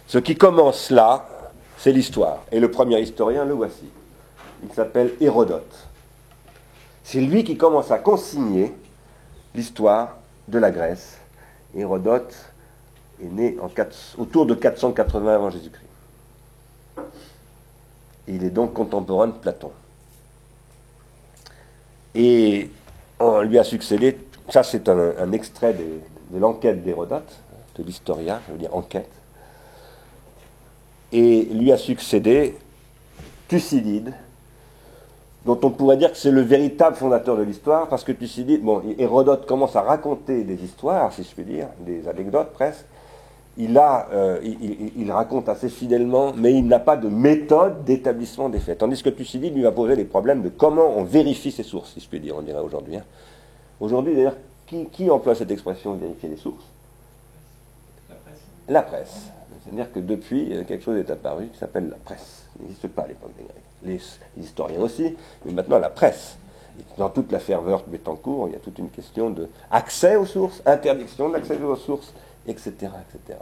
Ce qui commence là, c'est l'histoire. Et le premier historien, le voici. Il s'appelle Hérodote. C'est lui qui commence à consigner l'histoire de la Grèce. Hérodote est né autour de 480 avant Jésus-Christ. Il est donc contemporain de Platon. Et on lui a succédé, ça c'est un extrait de l'enquête d'Hérodote, de l'Historia, je veux dire enquête. Et lui a succédé Thucydide, dont on pourrait dire que c'est le véritable fondateur de l'histoire, parce que Thucydide, bon, Hérodote commence à raconter des histoires, si je puis dire, des anecdotes presque. Il raconte assez fidèlement, mais il n'a pas de méthode d'établissement des faits. Tandis que Thucydide lui va poser les problèmes de comment on vérifie ses sources, si je puis dire, on dirait aujourd'hui. Hein. Aujourd'hui, d'ailleurs, qui emploie cette expression de vérifier les sources ? La presse. C'est-à-dire que depuis, quelque chose est apparu qui s'appelle la presse. Ça n'existe pas à l'époque des Grecs. Les historiens aussi, mais maintenant la presse. Dans toute la ferveur de Bettencourt, il y a toute une question d'accès aux sources, interdiction d'accès aux sources, etc., etc.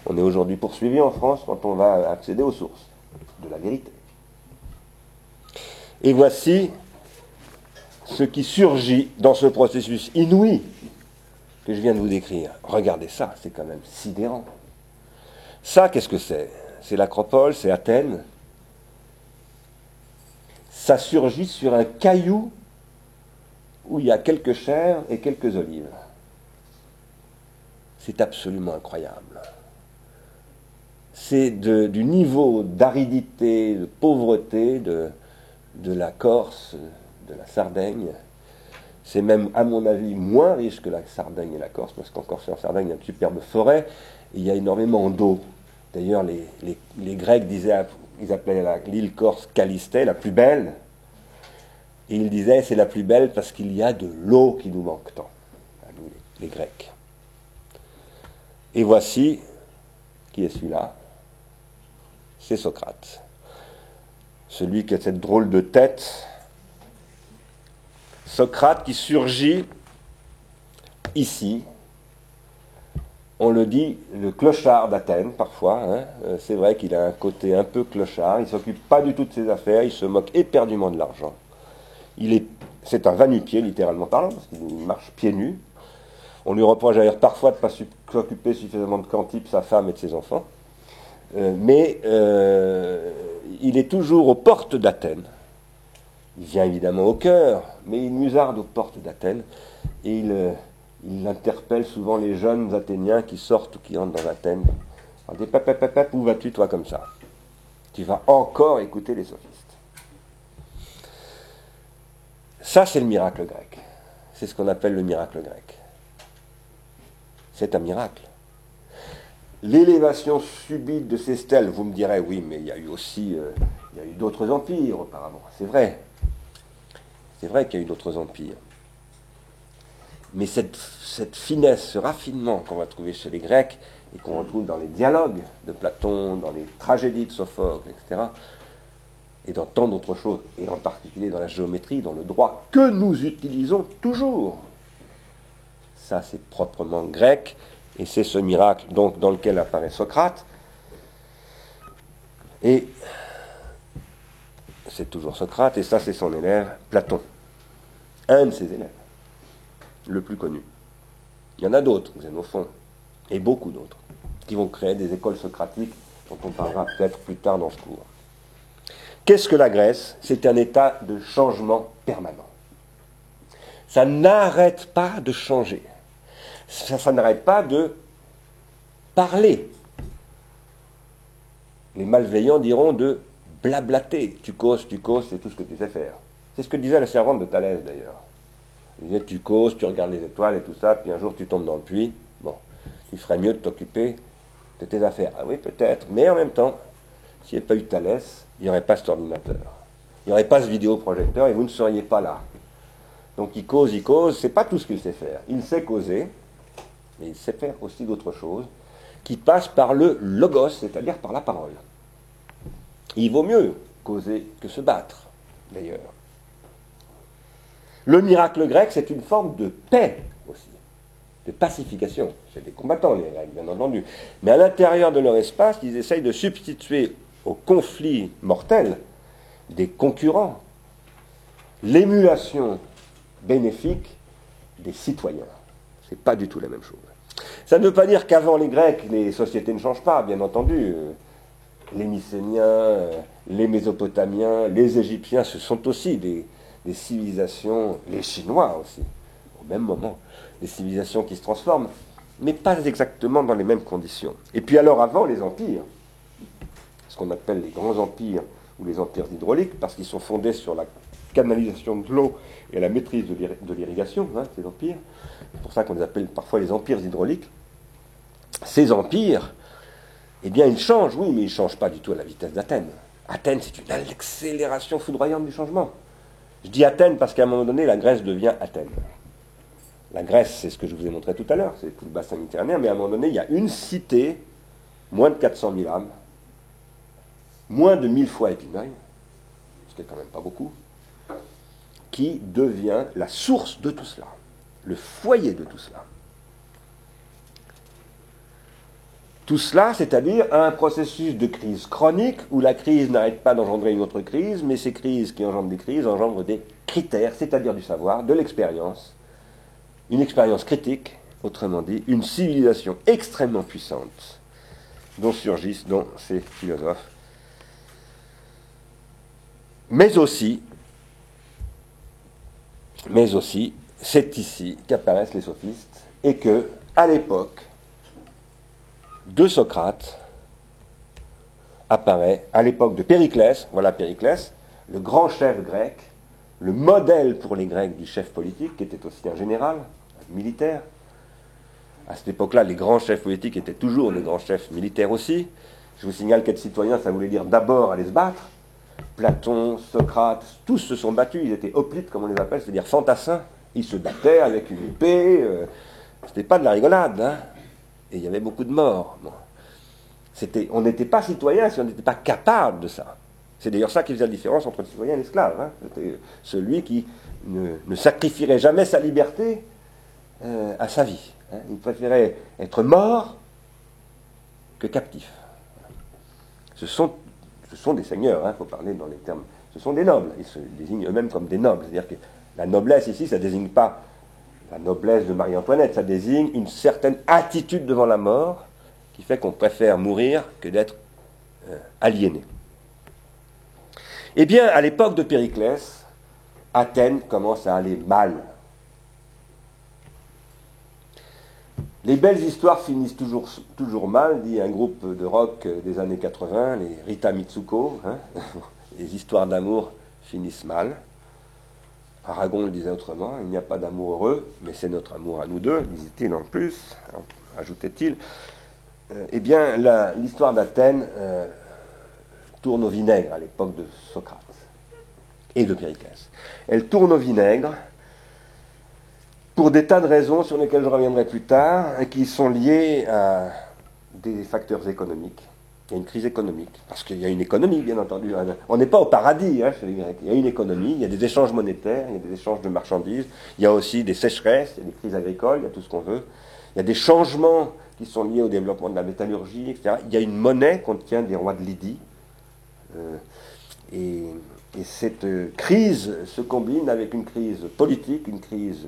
On est aujourd'hui poursuivi en France quand on va accéder aux sources de la vérité. Et voici ce qui surgit dans ce processus inouï que je viens de vous décrire. Regardez ça, c'est quand même sidérant. Ça, qu'est-ce que c'est ? C'est l'Acropole, c'est Athènes. Ça surgit sur un caillou où il y a quelques chairs et quelques olives. C'est absolument incroyable. C'est du niveau d'aridité, de pauvreté de la Corse, de la Sardaigne. C'est même, à mon avis, moins riche que la Sardaigne et la Corse, parce qu'en Corse et en Sardaigne, il y a une superbe forêt, et il y a énormément d'eau. D'ailleurs, les Grecs ils appelaient l'île Corse Calistée, la plus belle, et ils disaient c'est la plus belle parce qu'il y a de l'eau qui nous manque tant, à nous les Grecs. Et voici, qui est celui-là ? C'est Socrate. Celui qui a cette drôle de tête. Socrate qui surgit ici. On le dit, le clochard d'Athènes, parfois. Hein. C'est vrai qu'il a un côté un peu clochard. Il ne s'occupe pas du tout de ses affaires. Il se moque éperdument de l'argent. C'est un va-nu-pied, littéralement parlant, parce qu'il marche pieds nus. On lui reproche d'ailleurs parfois de ne pas s'occuper suffisamment de Cantipe, sa femme et de ses enfants. Mais il est toujours aux portes d'Athènes. Il vient évidemment au cœur, mais il musarde aux portes d'Athènes. Et il interpelle souvent les jeunes Athéniens qui sortent ou qui entrent dans Athènes. Il dit, pep, où vas-tu toi comme ça ? Tu vas encore écouter les sophistes. Ça, c'est le miracle grec. C'est ce qu'on appelle le miracle grec. C'est un miracle. L'élévation subite de ces stèles, vous me direz, oui, mais il y a eu aussi d'autres empires auparavant. C'est vrai. C'est vrai qu'il y a eu d'autres empires. Mais cette finesse, ce raffinement qu'on va trouver chez les Grecs, et qu'on retrouve dans les dialogues de Platon, dans les tragédies de Sophocle, etc., et dans tant d'autres choses, et en particulier dans la géométrie, dans le droit, que nous utilisons toujours. Ça, c'est proprement grec, et c'est ce miracle donc dans lequel apparaît Socrate. Et c'est toujours Socrate, et ça, c'est son élève Platon. Un de ses élèves, le plus connu. Il y en a d'autres, Xénophon, et beaucoup d'autres, qui vont créer des écoles socratiques, dont on parlera peut-être plus tard dans ce cours. Qu'est-ce que la Grèce ? C'est un état de changement permanent. Ça n'arrête pas de changer. Ça n'arrête pas de parler. Les malveillants diront de blablater. Tu causes, c'est tout ce que tu sais faire. C'est ce que disait la servante de Thalès d'ailleurs. Il disait tu causes, tu regardes les étoiles et tout ça, puis un jour tu tombes dans le puits. Bon, il ferait mieux de t'occuper de tes affaires. Ah oui, peut-être, mais en même temps, s'il n'y avait pas eu Thalès, il n'y aurait pas cet ordinateur. Il n'y aurait pas ce vidéoprojecteur et vous ne seriez pas là. Donc il cause, c'est pas tout ce qu'il sait faire. Il sait causer, mais il sait faire aussi d'autres choses qui passent par le logos, c'est-à-dire par la parole. Et il vaut mieux causer que se battre, d'ailleurs. Le miracle grec, c'est une forme de paix aussi. de pacification. C'est des combattants, les Grecs, bien entendu. Mais à l'intérieur de leur espace, ils essayent de substituer au conflit mortel des concurrents l'émulation bénéfique des citoyens. C'est pas du tout la même chose. Ça ne veut pas dire qu'avant les Grecs, les sociétés ne changent pas, bien entendu. Les Mycéniens, les Mésopotamiens, les Égyptiens, ce sont aussi des civilisations, les Chinois aussi, au même moment, des civilisations qui se transforment, mais pas exactement dans les mêmes conditions. Et puis alors avant les empires, ce qu'on appelle les grands empires ou les empires hydrauliques, parce qu'ils sont fondés sur la canalisation de l'eau et la maîtrise de l'irrigation, ces empires, c'est pour ça qu'on les appelle parfois les empires hydrauliques. Ces empires, eh bien ils changent, oui, mais ils ne changent pas du tout à la vitesse d'Athènes. Athènes, c'est une accélération foudroyante du changement. Je dis Athènes parce qu'à un moment donné, la Grèce devient Athènes. La Grèce, c'est ce que je vous ai montré tout à l'heure, c'est tout le bassin méditerranéen, mais à un moment donné, il y a une cité, moins de 400 000 âmes, moins de 1000 fois Épineuil, ce qui n'est quand même pas beaucoup, qui devient la source de tout cela, le foyer de tout cela. Tout cela, c'est-à-dire un processus de crise chronique où la crise n'arrête pas d'engendrer une autre crise, mais ces crises qui engendrent des crises engendrent des critères, c'est-à-dire du savoir, de l'expérience, une expérience critique, autrement dit, une civilisation extrêmement puissante dont surgissent donc ces philosophes. Mais aussi, c'est ici qu'apparaissent les sophistes et que, à l'époque de Socrate, apparaît, à l'époque de Périclès, voilà Périclès, le grand chef grec, le modèle pour les Grecs du chef politique, qui était aussi un général, un militaire. À cette époque-là, les grands chefs politiques étaient toujours des grands chefs militaires aussi. Je vous signale qu'être citoyen, ça voulait dire d'abord aller se battre. Platon, Socrate, tous se sont battus, ils étaient hoplites, comme on les appelle, c'est-à-dire fantassins. Ils se battaient avec une épée, c'était pas de la rigolade, hein. Et il y avait beaucoup de morts. Bon. On n'était pas citoyen si on n'était pas capable de ça. C'est d'ailleurs ça qui faisait la différence entre le citoyen et l'esclave. Hein. C'était celui qui ne sacrifierait jamais sa liberté à sa vie. Hein. Il préférait être mort que captif. Ce sont des seigneurs, il faut parler dans les termes. Ce sont des nobles. Ils se désignent eux-mêmes comme des nobles. C'est-à-dire que la noblesse ici, ça ne désigne pas la noblesse de Marie-Antoinette, ça désigne une certaine attitude devant la mort qui fait qu'on préfère mourir que d'être aliéné. Eh bien, à l'époque de Périclès, Athènes commence à aller mal. Les belles histoires finissent toujours mal, dit un groupe de rock des années 80, les Rita Mitsuko. Les histoires d'amour finissent mal. Aragon le disait autrement, il n'y a pas d'amour heureux, mais c'est notre amour à nous deux, disait-il en plus, ajoutait-il. Eh bien, l'histoire d'Athènes tourne au vinaigre à l'époque de Socrate et de Périclès. Elle tourne au vinaigre pour des tas de raisons sur lesquelles je reviendrai plus tard, et qui sont liées à des facteurs économiques. Il y a une crise économique, parce qu'il y a une économie, bien entendu. On n'est pas au paradis chez les Grecs. Il y a une économie, il y a des échanges monétaires, il y a des échanges de marchandises, il y a aussi des sécheresses, il y a des crises agricoles, il y a tout ce qu'on veut. Il y a des changements qui sont liés au développement de la métallurgie, etc. Il y a une monnaie qu'on tient des rois de Lydie. Et cette crise se combine avec une crise politique, une crise,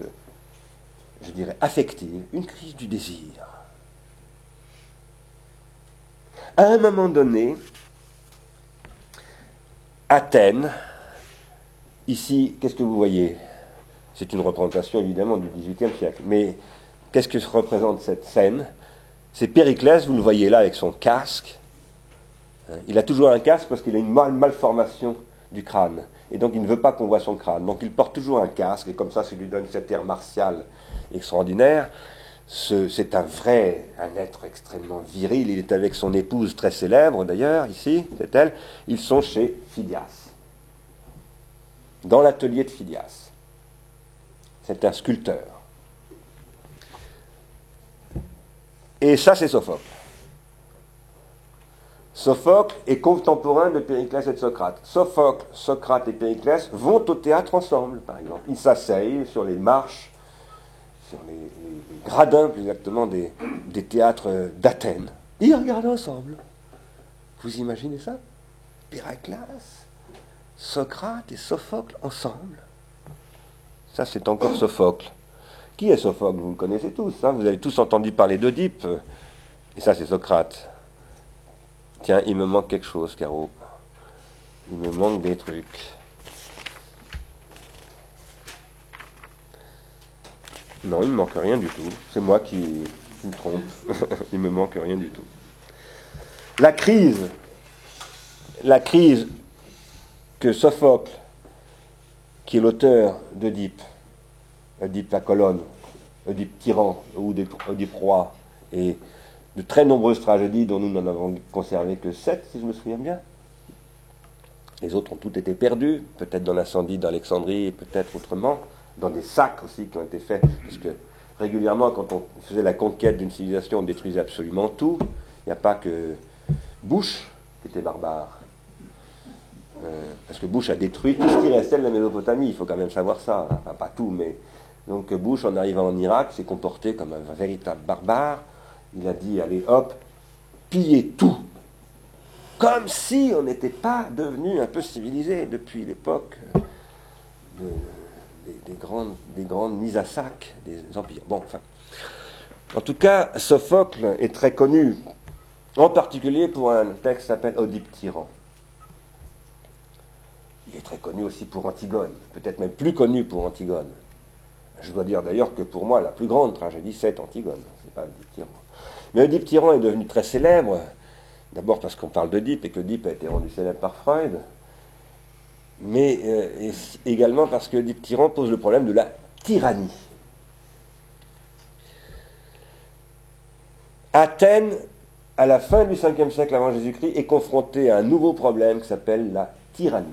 je dirais, affective, une crise du désir. À un moment donné, Athènes, ici, qu'est-ce que vous voyez? C'est une représentation évidemment du XVIIIe siècle, mais qu'est-ce que représente cette scène? C'est Périclès, vous le voyez là avec son casque. Il a toujours un casque parce qu'il a une malformation du crâne, et donc il ne veut pas qu'on voit son crâne. Donc il porte toujours un casque, et comme ça lui donne cet air martial extraordinaire. C'est un être extrêmement viril. Il est avec son épouse très célèbre d'ailleurs, ici, c'est elle. Ils sont chez Phidias, dans l'atelier de Phidias. C'est un sculpteur. Et ça, c'est Sophocle. Sophocle est contemporain de Périclès et de Socrate. Sophocle, Socrate et Périclès vont au théâtre ensemble, par exemple. Ils s'asseyent sur les marches sur les gradins, plus exactement, des théâtres d'Athènes. Ils regardaient ensemble. Vous imaginez ça? Héraclès, Socrate et Sophocle ensemble. Ça, c'est encore Sophocle. Qui est Sophocle? Vous le connaissez tous. Hein, vous avez tous entendu parler d'Oedipe. Et ça, c'est Socrate. Tiens, il me manque quelque chose, Caro. Il me manque des trucs. Non, il ne me manque rien du tout. C'est moi qui me trompe. Il ne me manque rien du tout. La crise que Sophocle, qui est l'auteur d'Oedipe, Oedipe la colonne, Oedipe tyran ou Oedipe roi, et de très nombreuses tragédies dont nous n'en avons conservé que 7, si je me souviens bien. Les autres ont toutes été perdues, peut-être dans l'incendie d'Alexandrie, peut-être autrement, dans des sacs aussi qui ont été faits, parce que régulièrement, quand on faisait la conquête d'une civilisation, on détruisait absolument tout. Il n'y a pas que Bush qui était barbare. Parce que Bush a détruit tout ce qui restait de la Mésopotamie, il faut quand même savoir ça, hein. Enfin, pas tout, mais... Donc Bush, en arrivant en Irak, s'est comporté comme un véritable barbare. Il a dit, allez hop, pillez tout. Comme si on n'était pas devenu un peu civilisé depuis l'époque des grandes mises à sac des empires. Bon, enfin. En tout cas, Sophocle est très connu, en particulier pour un texte qui s'appelle Oedipe tyran. Il est très connu aussi pour Antigone, peut-être même plus connu pour Antigone. Je dois dire d'ailleurs que pour moi, la plus grande tragédie, c'est Antigone, c'est pas Oedipe tyran. Mais Oedipe tyran est devenu très célèbre, d'abord parce qu'on parle d'Oedipe et qu'Oedipe a été rendu célèbre par Freud, mais également parce que Oedipe tyran pose le problème de la tyrannie. Athènes, à la fin du 5e siècle avant Jésus-Christ, est confrontée à un nouveau problème qui s'appelle la tyrannie.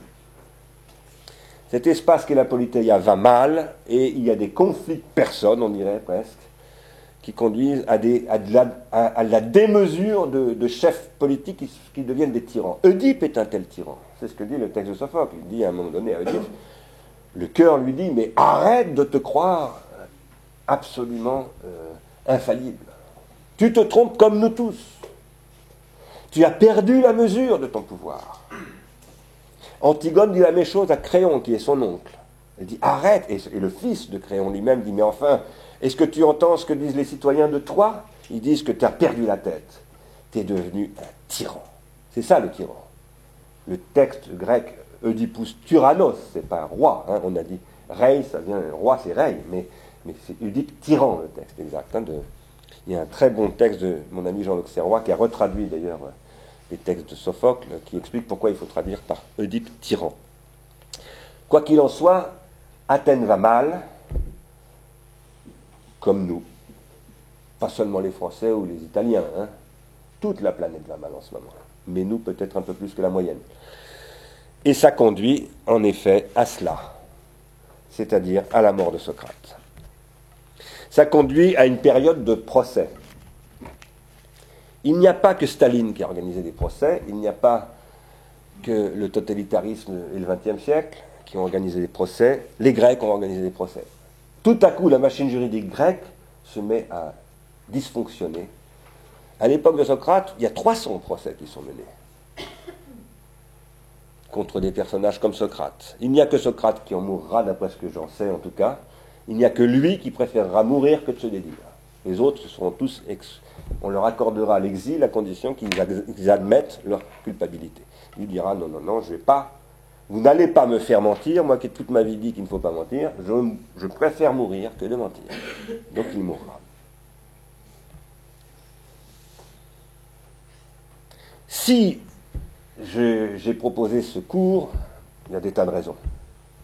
Cet espace qu'est la Politeia va mal, et il y a des conflits de personnes, on dirait presque, qui conduisent à la démesure de chefs politiques qui deviennent des tyrans. Oedipe est un tel tyran. C'est ce que dit le texte de Sophocle. Il dit à un moment donné à Oedipe, le cœur lui dit, mais arrête de te croire absolument infaillible. Tu te trompes comme nous tous. Tu as perdu la mesure de ton pouvoir. Antigone dit la même chose à Créon, qui est son oncle. Elle dit, arrête, et le fils de Créon lui-même dit, mais enfin, est-ce que tu entends ce que disent les citoyens de toi? Ils disent que tu as perdu la tête. Tu es devenu un tyran. C'est ça le tyran. Le texte grec, Oedipus tyrannos, c'est pas un roi, hein, on a dit rei, ça vient, roi c'est rei, mais c'est Oedipe tyran, le texte exact. Hein, il y a un très bon texte de mon ami Jean l'Auxerrois, qui a retraduit d'ailleurs les textes de Sophocle, qui explique pourquoi il faut traduire par Oedipe tyran. Quoi qu'il en soit, Athènes va mal, comme nous. Pas seulement les Français ou les Italiens. Hein. Toute la planète va mal en ce moment. Mais nous, peut-être un peu plus que la moyenne. Et ça conduit, en effet, à cela. C'est-à-dire à la mort de Socrate. Ça conduit à une période de procès. Il n'y a pas que Staline qui a organisé des procès, il n'y a pas que le totalitarisme et le XXe siècle qui ont organisé des procès, les Grecs ont organisé des procès. Tout à coup, la machine juridique grecque se met à dysfonctionner. À l'époque de Socrate, il y a 300 procès qui sont menés contre des personnages comme Socrate. Il n'y a que Socrate qui en mourra, d'après ce que j'en sais en tout cas. Il n'y a que lui qui préférera mourir que de se dédire. Les autres seront tous on leur accordera l'exil à condition qu'ils admettent leur culpabilité. Il dira non, non, non, je vais pas. Vous n'allez pas me faire mentir, moi qui ai toute ma vie dit qu'il ne faut pas mentir, je préfère mourir que de mentir. Donc il mourra. Si j'ai proposé ce cours, il y a des tas de raisons.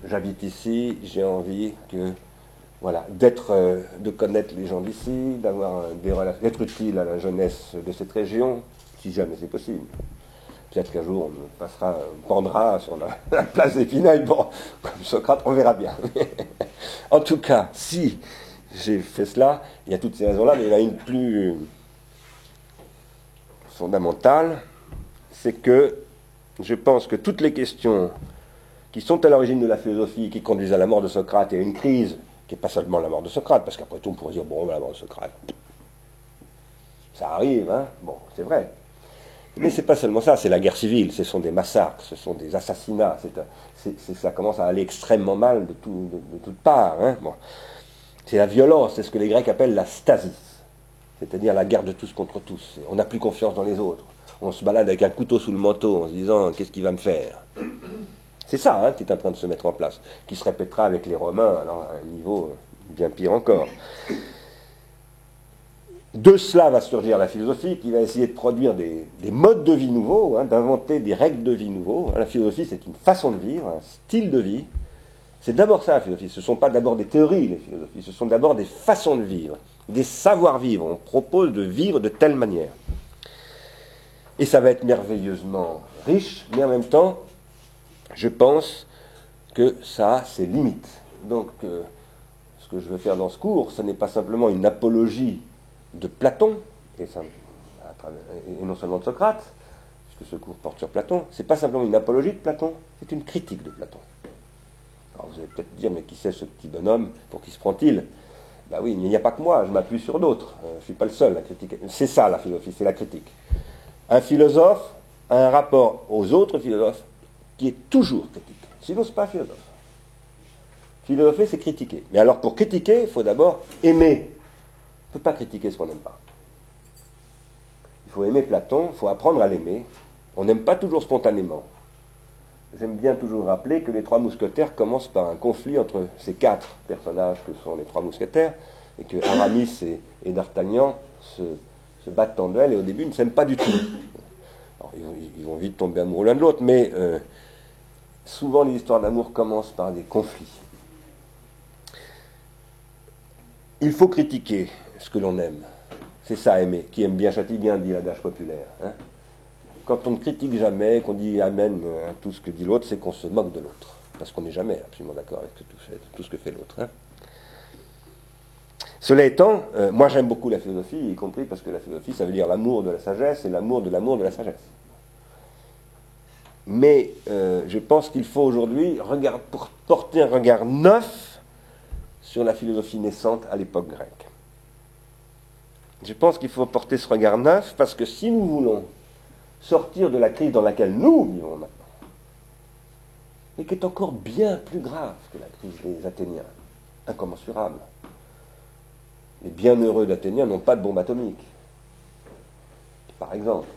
J'habite ici, j'ai envie de connaître les gens d'ici, d'être utile à la jeunesse de cette région, si jamais c'est possible. Peut-être qu'un jour on pendra sur la place d'Épinal, bon, comme Socrate, on verra bien. En tout cas, si j'ai fait cela, il y a toutes ces raisons-là, mais il y en a une plus fondamentale, c'est que je pense que toutes les questions qui sont à l'origine de la philosophie, qui conduisent à la mort de Socrate et à une crise qui n'est pas seulement la mort de Socrate, parce qu'après tout, on pourrait dire, bon, la mort de Socrate, ça arrive, hein, bon, c'est vrai. Mais c'est pas seulement ça, c'est la guerre civile, ce sont des massacres, ce sont des assassinats, ça commence à aller extrêmement mal de toutes parts. Hein, bon. C'est la violence, c'est ce que les Grecs appellent la stasis, c'est-à-dire la guerre de tous contre tous. On n'a plus confiance dans les autres. On se balade avec un couteau sous le manteau en se disant qu'est-ce qu'il va me faire. C'est ça hein, qui est en train de se mettre en place, qui se répétera avec les Romains, alors à un niveau bien pire encore. De cela va surgir la philosophie qui va essayer de produire des modes de vie nouveaux, hein, d'inventer des règles de vie nouveaux. La philosophie, c'est une façon de vivre, un style de vie. C'est d'abord ça la philosophie. Ce ne sont pas d'abord des théories, les philosophies. Ce sont d'abord des façons de vivre, des savoir-vivre. On propose de vivre de telle manière. Et ça va être merveilleusement riche, mais en même temps, je pense que ça a ses limites. Donc, ce que je veux faire dans ce cours, ce n'est pas simplement une apologie de Platon, et non seulement de Socrate, puisque ce cours porte sur Platon, c'est pas simplement une apologie de Platon, c'est une critique de Platon. Alors vous allez peut-être dire, mais qui c'est ce petit bonhomme, pour qui se prend-il? Ben oui, mais il n'y a pas que moi, je m'appuie sur d'autres, je ne suis pas le seul à critiquer. C'est ça la philosophie, c'est la critique. Un philosophe a un rapport aux autres philosophes qui est toujours critique. Sinon, ce n'est pas philosophe. Philosopher, c'est critiquer. Mais alors, pour critiquer, il faut d'abord aimer. On ne peut pas critiquer ce qu'on n'aime pas. Il faut aimer Platon, il faut apprendre à l'aimer. On n'aime pas toujours spontanément. J'aime bien toujours rappeler que les trois mousquetaires commencent par un conflit entre ces quatre personnages que sont les trois mousquetaires, et que Aramis et D'Artagnan se battent en duel, et au début, ils ne s'aiment pas du tout. Alors, ils vont vite tomber amoureux l'un de l'autre, mais souvent les histoires d'amour commencent par des conflits. Il faut critiquer ce que l'on aime. C'est ça, aimer. Qui aime bien châtie bien, dit l'adage populaire. Hein. Quand on ne critique jamais, qu'on dit amen à tout ce que dit l'autre, c'est qu'on se moque de l'autre. Parce qu'on n'est jamais absolument d'accord avec tout ce que fait l'autre. Hein. Cela étant, moi j'aime beaucoup la philosophie, y compris parce que la philosophie, ça veut dire l'amour de la sagesse et l'amour de la sagesse. Mais je pense qu'il faut aujourd'hui porter un regard neuf sur la philosophie naissante à l'époque grecque. Je pense qu'il faut porter ce regard neuf parce que si nous voulons sortir de la crise dans laquelle nous vivons maintenant, et qui est encore bien plus grave que la crise des Athéniens, incommensurable. Les bienheureux d'Athéniens n'ont pas de bombe atomique. Par exemple.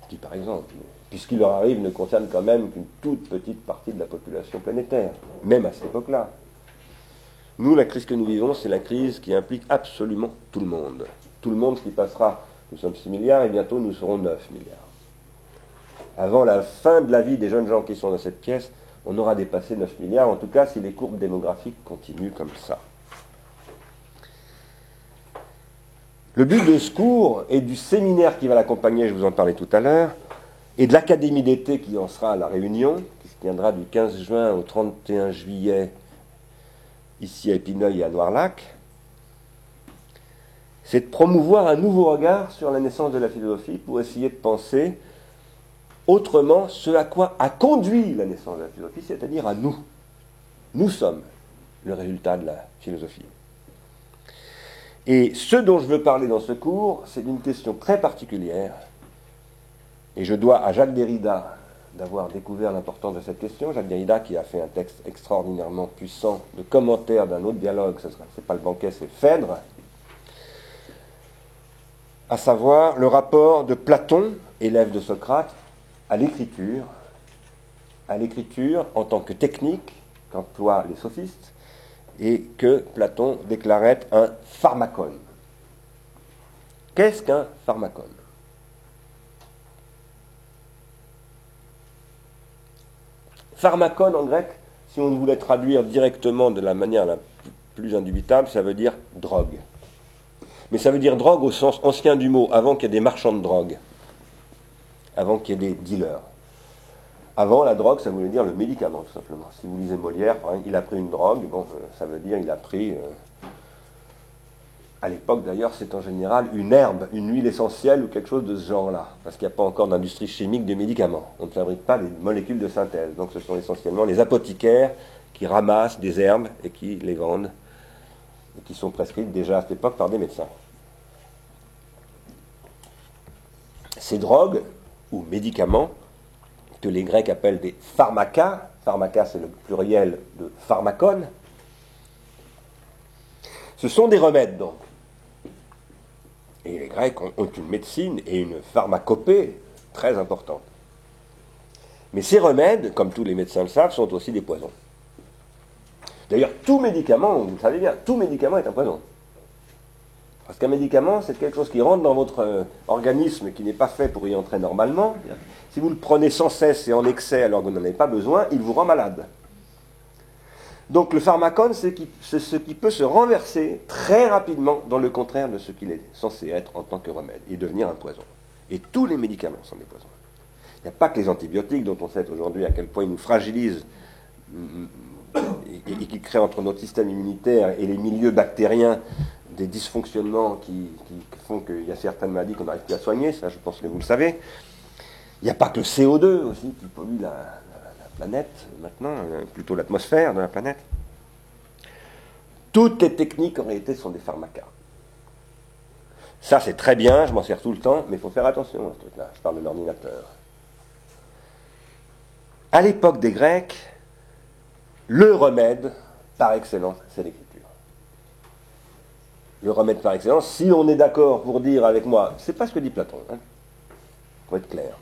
Qui, par exemple, puisqu'il leur arrive, ne concerne quand même qu'une toute petite partie de la population planétaire, même à cette époque-là. Nous, la crise que nous vivons, c'est la crise qui implique absolument tout le monde. Tout le monde qui passera, nous sommes 6 milliards et bientôt nous serons 9 milliards. Avant la fin de la vie des jeunes gens qui sont dans cette pièce, on aura dépassé 9 milliards, en tout cas si les courbes démographiques continuent comme ça. Le but de ce cours et du séminaire qui va l'accompagner, je vous en parlais tout à l'heure, et de l'académie d'été qui en sera à la Réunion, qui se tiendra du 15 juin au 31 juillet, ici à Épineuil et à Noirlac, c'est de promouvoir un nouveau regard sur la naissance de la philosophie pour essayer de penser autrement ce à quoi a conduit la naissance de la philosophie, c'est-à-dire à nous. Nous sommes le résultat de la philosophie. Et ce dont je veux parler dans ce cours, c'est d'une question très particulière, et je dois à Jacques Derrida d'avoir découvert l'importance de cette question. Jacques Derrida qui a fait un texte extraordinairement puissant de commentaire d'un autre dialogue, c'est pas le banquet, c'est Phèdre, à savoir le rapport de Platon, élève de Socrate, à l'écriture en tant que technique qu'emploient les sophistes, et que Platon déclarait un pharmakon. Qu'est-ce qu'un pharmakon? Pharmakon en grec, si on voulait traduire directement de la manière la plus indubitable, ça veut dire drogue. Mais ça veut dire drogue au sens ancien du mot, avant qu'il y ait des marchands de drogue, avant qu'il y ait des dealers. Avant, la drogue, ça voulait dire le médicament, tout simplement. Si vous lisez Molière, il a pris une drogue, bon, ça veut dire il a pris, à l'époque d'ailleurs, c'est en général une herbe, une huile essentielle ou quelque chose de ce genre-là, parce qu'il n'y a pas encore d'industrie chimique de médicaments. On ne fabrique pas des molécules de synthèse, donc ce sont essentiellement les apothicaires qui ramassent des herbes et qui les vendent, et qui sont prescrites déjà à cette époque par des médecins. Ces drogues, ou médicaments, que les Grecs appellent des pharmaka, pharmaka c'est le pluriel de pharmakon, ce sont des remèdes donc. Et les Grecs ont une médecine et une pharmacopée très importante. Mais ces remèdes, comme tous les médecins le savent, sont aussi des poisons. D'ailleurs, tout médicament, vous le savez bien, tout médicament est un poison. Parce qu'un médicament, c'est quelque chose qui rentre dans votre organisme qui n'est pas fait pour y entrer normalement. Si vous le prenez sans cesse et en excès alors que vous n'en avez pas besoin, il vous rend malade. Donc le pharmacone, c'est ce qui peut se renverser très rapidement dans le contraire de ce qu'il est censé être en tant que remède et devenir un poison. Et tous les médicaments sont des poisons. Il n'y a pas que les antibiotiques dont on sait aujourd'hui à quel point ils nous fragilisent et qui créent entre notre système immunitaire et les milieux bactériens des dysfonctionnements qui font qu'il y a certaines maladies qu'on n'arrive plus à soigner, ça je pense que vous le savez. Il n'y a pas que le CO2 aussi qui pollue la planète maintenant, plutôt l'atmosphère de la planète. Toutes les techniques en réalité sont des pharmacas. Ça c'est très bien, je m'en sers tout le temps, mais il faut faire attention à ce truc-là, je parle de l'ordinateur. À l'époque des Grecs, le remède par excellence, c'est l'écriture. Le remède par excellence, si on est d'accord pour dire avec moi, c'est pas ce que dit Platon, pour être clair.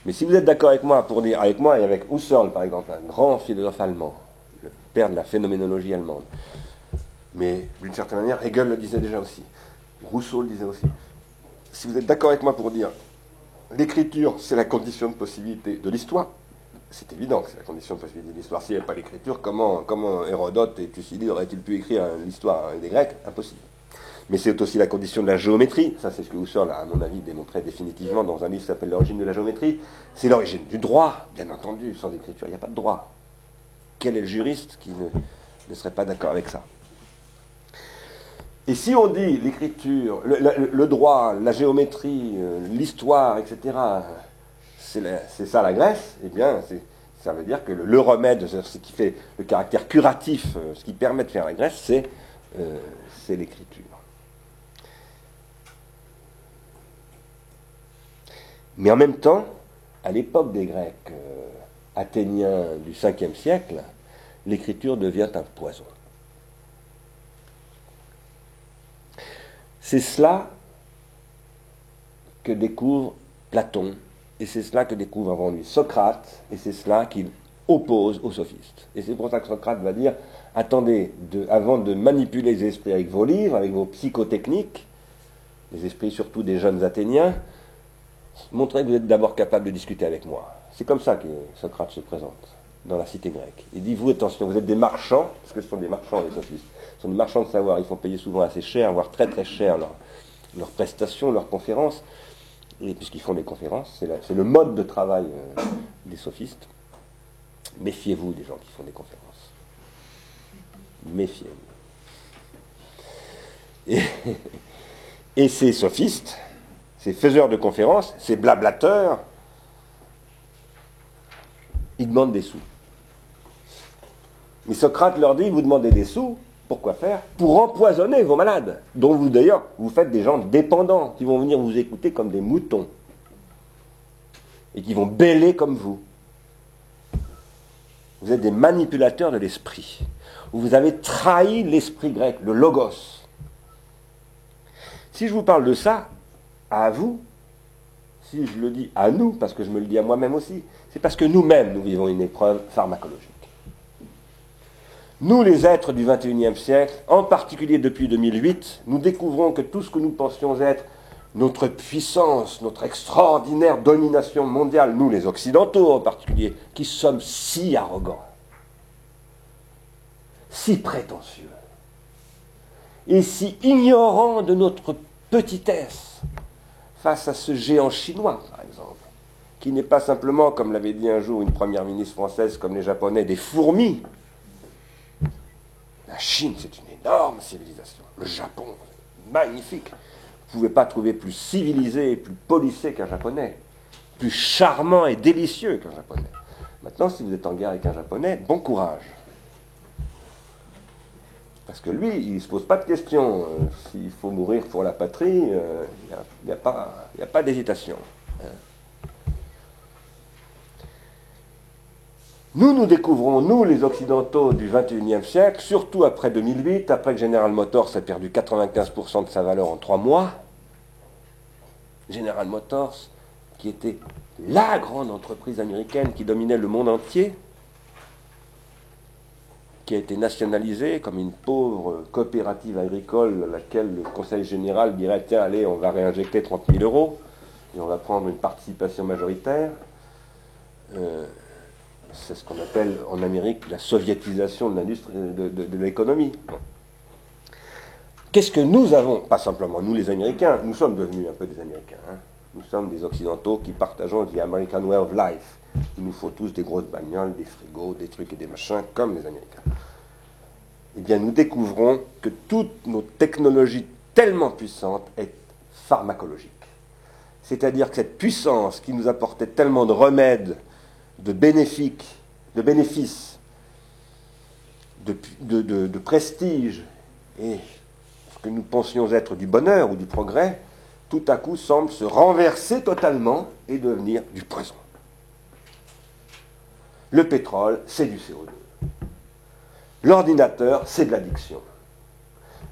Mais si vous êtes d'accord avec moi pour dire, avec moi et avec Husserl par exemple, un grand philosophe allemand, le père de la phénoménologie allemande, mais d'une certaine manière, Hegel le disait déjà aussi, Rousseau le disait aussi, si vous êtes d'accord avec moi pour dire, l'écriture c'est la condition de possibilité de l'histoire, c'est évident que c'est la condition de possibilité de l'histoire. S'il n'y avait pas l'écriture, comment Hérodote et Thucydide auraient-ils pu écrire l'histoire des Grecs? Impossible. Mais c'est aussi la condition de la géométrie. Ça, c'est ce que Husserl a, à mon avis, démontré définitivement dans un livre qui s'appelle L'origine de la géométrie. C'est l'origine du droit, bien entendu. Sans écriture, il n'y a pas de droit. Quel est le juriste qui ne serait pas d'accord avec ça? Et si on dit l'écriture, le droit, la géométrie, l'histoire, etc., c'est ça la Grèce, eh bien, ça veut dire que le remède, ce qui fait le caractère curatif, ce qui permet de faire la Grèce, c'est l'écriture. Mais en même temps, à l'époque des Grecs athéniens du 5e siècle, l'écriture devient un poison. C'est cela que découvre Platon, et c'est cela que découvre avant lui Socrate, et c'est cela qu'il oppose aux sophistes. Et c'est pour ça que Socrate va dire, attendez, avant de manipuler les esprits avec vos livres, avec vos psychotechniques, les esprits surtout des jeunes Athéniens, montrez que vous êtes d'abord capable de discuter avec moi. C'est comme ça que Socrate se présente dans la cité grecque. Il dit, vous, attention, vous êtes des marchands, parce que ce sont des marchands les sophistes, ce sont des marchands de savoir, ils font payer souvent assez cher, voire très très cher leurs prestations, leurs conférences, et puisqu'ils font des conférences, c'est le mode de travail des sophistes. Méfiez-vous des gens qui font des conférences. Méfiez-vous. Et ces sophistes, ces faiseurs de conférences, ces blablateurs, ils demandent des sous. Mais Socrate leur dit, vous demandez des sous, pourquoi faire? Pour empoisonner vos malades, dont vous d'ailleurs, vous faites des gens dépendants, qui vont venir vous écouter comme des moutons, et qui vont bêler comme vous. Vous êtes des manipulateurs de l'esprit. Vous avez trahi l'esprit grec, le logos. Si je vous parle de ça, à vous, si je le dis à nous, parce que je me le dis à moi-même aussi, c'est parce que nous-mêmes, nous vivons une épreuve pharmacologique. Nous, les êtres du XXIe siècle, en particulier depuis 2008, nous découvrons que tout ce que nous pensions être notre puissance, notre extraordinaire domination mondiale, nous les Occidentaux en particulier, qui sommes si arrogants, si prétentieux, et si ignorants de notre petitesse face à ce géant chinois, par exemple, qui n'est pas simplement, comme l'avait dit un jour une première ministre française, comme les Japonais, des fourmis. La Chine, c'est une énorme civilisation. Le Japon, magnifique. Vous ne pouvez pas trouver plus civilisé et plus policé qu'un Japonais, plus charmant et délicieux qu'un Japonais. Maintenant, si vous êtes en guerre avec un Japonais, bon courage. Parce que lui, il ne se pose pas de questions. S'il faut mourir pour la patrie, il n'y a pas d'hésitation. Nous découvrons, nous les Occidentaux du XXIe siècle, surtout après 2008, après que General Motors a perdu 95% de sa valeur en 3 mois. General Motors, qui était la grande entreprise américaine qui dominait le monde entier, qui a été nationalisée comme une pauvre coopérative agricole à laquelle le Conseil général dirait tiens, allez, on va réinjecter 30 000 euros et on va prendre une participation majoritaire. C'est ce qu'on appelle en Amérique la soviétisation de l'industrie, de l'économie. Bon. Qu'est-ce que nous avons? Pas simplement nous les Américains, nous sommes devenus un peu des Américains. Hein. Nous sommes des Occidentaux qui partageons the American way of life. Il nous faut tous des grosses bagnoles, des frigos, des trucs et des machins comme les Américains. Eh bien, nous découvrons que toute notre technologie tellement puissante est pharmacologique. C'est-à-dire que cette puissance qui nous apportait tellement de remèdes, de bénéfices, de prestige, et ce que nous pensions être du bonheur ou du progrès, tout à coup semble se renverser totalement et devenir du poison. Le pétrole, c'est du CO2. L'ordinateur, c'est de l'addiction.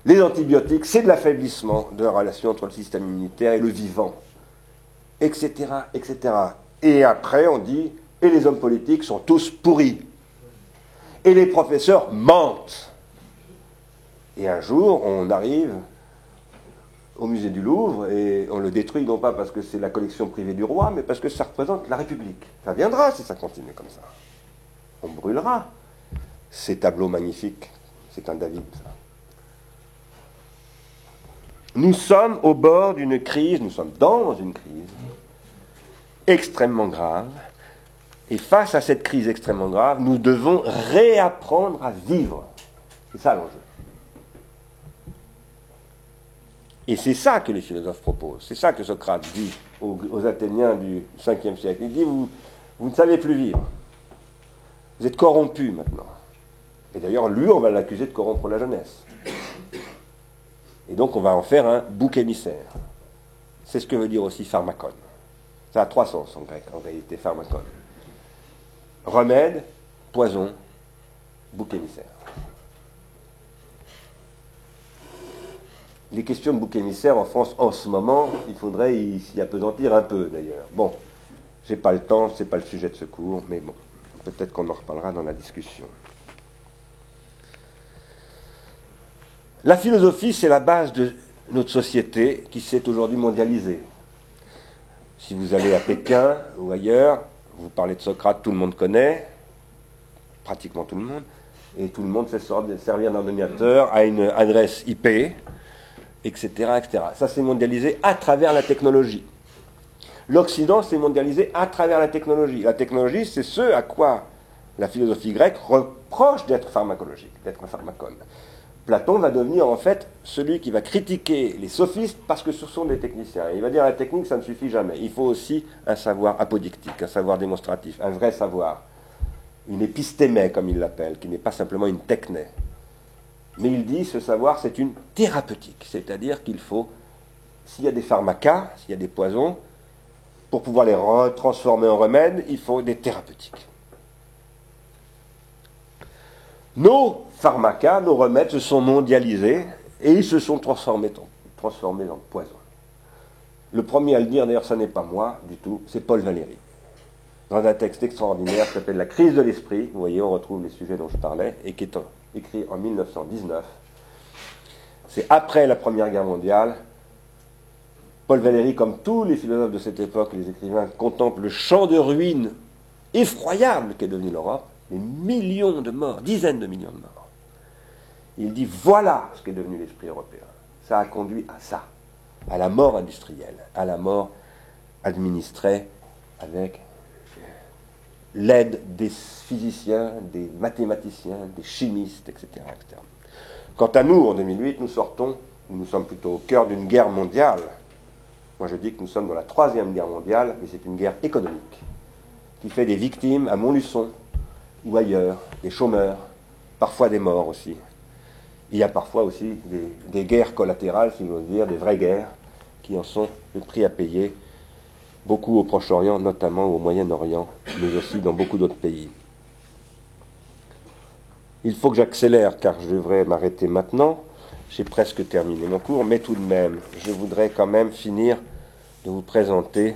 Les antibiotiques, c'est de l'affaiblissement de la relation entre le système immunitaire et le vivant, etc., etc. Et après, on dit, et les hommes politiques sont tous pourris. Et les professeurs mentent. Et un jour, on arrive au musée du Louvre et on le détruit non pas parce que c'est la collection privée du roi, mais parce que ça représente la République. Ça viendra si ça continue comme ça. On brûlera ces tableaux magnifiques. C'est un David, ça. Nous sommes au bord d'une crise, nous sommes dans une crise extrêmement grave. Et face à cette crise extrêmement grave, nous devons réapprendre à vivre. C'est ça l'enjeu. Et c'est ça que les philosophes proposent. C'est ça que Socrate dit aux Athéniens du 5e siècle. Il dit, vous ne savez plus vivre. Vous êtes corrompus maintenant. Et d'ailleurs, lui, on va l'accuser de corrompre la jeunesse. Et donc, on va en faire un bouc émissaire. C'est ce que veut dire aussi pharmakon. Ça a 3 sens en grec, en réalité, pharmakon. Remède, poison, bouc émissaire. Les questions de bouc émissaire en France en ce moment, il faudrait s'y appesantir un peu d'ailleurs. Bon, j'ai pas le temps, c'est pas le sujet de ce cours, mais bon, peut-être qu'on en reparlera dans la discussion. La philosophie, c'est la base de notre société qui s'est aujourd'hui mondialisée. Si vous allez à Pékin ou ailleurs, vous parlez de Socrate, tout le monde connaît, pratiquement tout le monde, et tout le monde sait servir d'un ordinateur à une adresse IP, etc., etc. Ça s'est mondialisé à travers la technologie. L'Occident s'est mondialisé à travers la technologie. La technologie, c'est ce à quoi la philosophie grecque reproche d'être pharmacologique, d'être un pharmacone. Platon va devenir en fait celui qui va critiquer les sophistes parce que ce sont des techniciens. Il va dire la technique, ça ne suffit jamais. Il faut aussi un savoir apodictique, un savoir démonstratif, un vrai savoir. Une épistémé, comme il l'appelle, qui n'est pas simplement une techné. Mais il dit, ce savoir, c'est une thérapeutique. C'est-à-dire qu'il faut, s'il y a des pharmacas, s'il y a des poisons, pour pouvoir les transformer en remèdes, il faut des thérapeutiques. Nos pharmacas, nos remèdes se sont mondialisés et ils se sont transformés en poison. Le premier à le dire, d'ailleurs, ce n'est pas moi du tout, c'est Paul Valéry. Dans un texte extraordinaire qui s'appelle La crise de l'esprit, vous voyez, on retrouve les sujets dont je parlais, et qui est écrit en 1919. C'est après la Première Guerre mondiale. Paul Valéry, comme tous les philosophes de cette époque, les écrivains, contemple le champ de ruines effroyable qu'est devenue l'Europe, des millions de morts, dizaines de millions de morts. Il dit, voilà ce qu'est devenu l'esprit européen. Ça a conduit à ça, à la mort industrielle, à la mort administrée avec l'aide des physiciens, des mathématiciens, des chimistes, etc., etc. Quant à nous, en 2008, nous sommes plutôt au cœur d'une guerre mondiale. Moi, je dis que nous sommes dans la 3e guerre mondiale, mais c'est une guerre économique, qui fait des victimes à Montluçon ou ailleurs, des chômeurs, parfois des morts aussi. Il y a parfois aussi des guerres collatérales, si j'ose dire, des vraies guerres, qui en sont le prix à payer, beaucoup au Proche-Orient, notamment au Moyen-Orient, mais aussi dans beaucoup d'autres pays. Il faut que j'accélère, car je devrais m'arrêter maintenant. J'ai presque terminé mon cours, mais tout de même, je voudrais quand même finir de vous présenter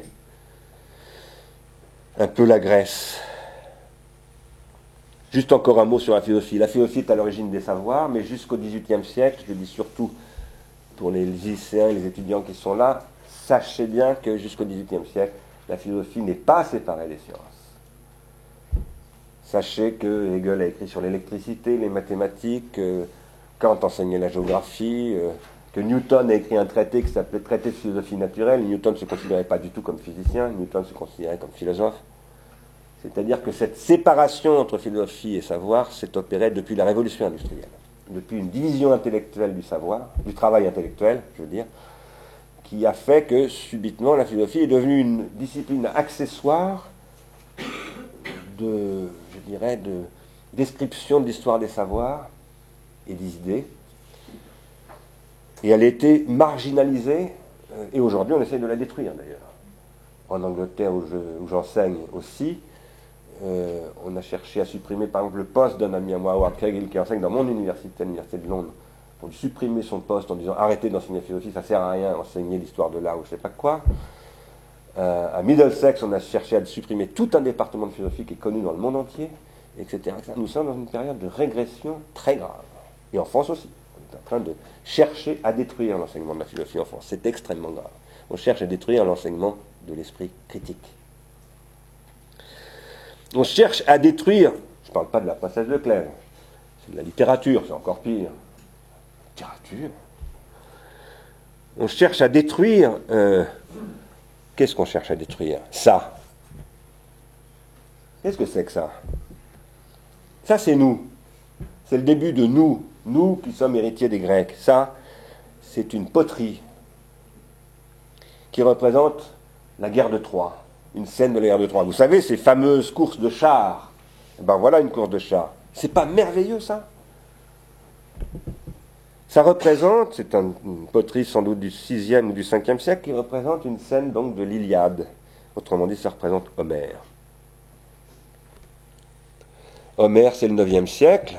un peu la Grèce. Juste encore un mot sur la philosophie. La philosophie est à l'origine des savoirs, mais jusqu'au XVIIIe siècle, je le dis surtout pour les lycéens et les étudiants qui sont là, sachez bien que jusqu'au XVIIIe siècle, la philosophie n'est pas séparée des sciences. Sachez que Hegel a écrit sur l'électricité, les mathématiques, Kant enseignait la géographie, que Newton a écrit un traité qui s'appelait Traité de philosophie naturelle. Newton ne se considérait pas du tout comme physicien, Newton se considérait comme philosophe. C'est-à-dire que cette séparation entre philosophie et savoir s'est opérée depuis la révolution industrielle, depuis une division intellectuelle du savoir, du travail intellectuel, je veux dire, qui a fait que subitement la philosophie est devenue une discipline accessoire de, je dirais, de description de l'histoire des savoirs et des idées. Et elle a été marginalisée, et aujourd'hui on essaie de la détruire d'ailleurs. En Angleterre où j'enseigne aussi, on a cherché à supprimer par exemple le poste d'un ami à moi, Howard Cargill, qui enseigne dans mon université, l'université de Londres, pour lui supprimer son poste en disant arrêtez d'enseigner la philosophie, ça ne sert à rien, enseigner l'histoire de l'art ou je ne sais pas quoi. À Middlesex, on a cherché à supprimer tout un département de philosophie qui est connu dans le monde entier, etc. Nous sommes dans une période de régression très grave. Et en France aussi. On est en train de chercher à détruire l'enseignement de la philosophie en France. C'est extrêmement grave. On cherche à détruire l'enseignement de l'esprit critique. On cherche à détruire, je ne parle pas de la princesse de Clèves, c'est de la littérature, c'est encore pire. Littérature. On cherche à détruire, qu'est-ce qu'on cherche à détruire? Ça. Qu'est-ce que c'est que ça? Ça, c'est nous. C'est le début de nous. Nous qui sommes héritiers des Grecs. Ça, c'est une poterie qui représente la guerre de Troie. Une scène de la guerre de Troie. Vous savez, ces fameuses courses de chars. Eh ben voilà une course de chars. C'est pas merveilleux, ça? Ça représente, c'est une poterie sans doute du 6e ou du 5e siècle, qui représente une scène donc de l'Iliade. Autrement dit, ça représente Homère. Homère, c'est le 9e siècle,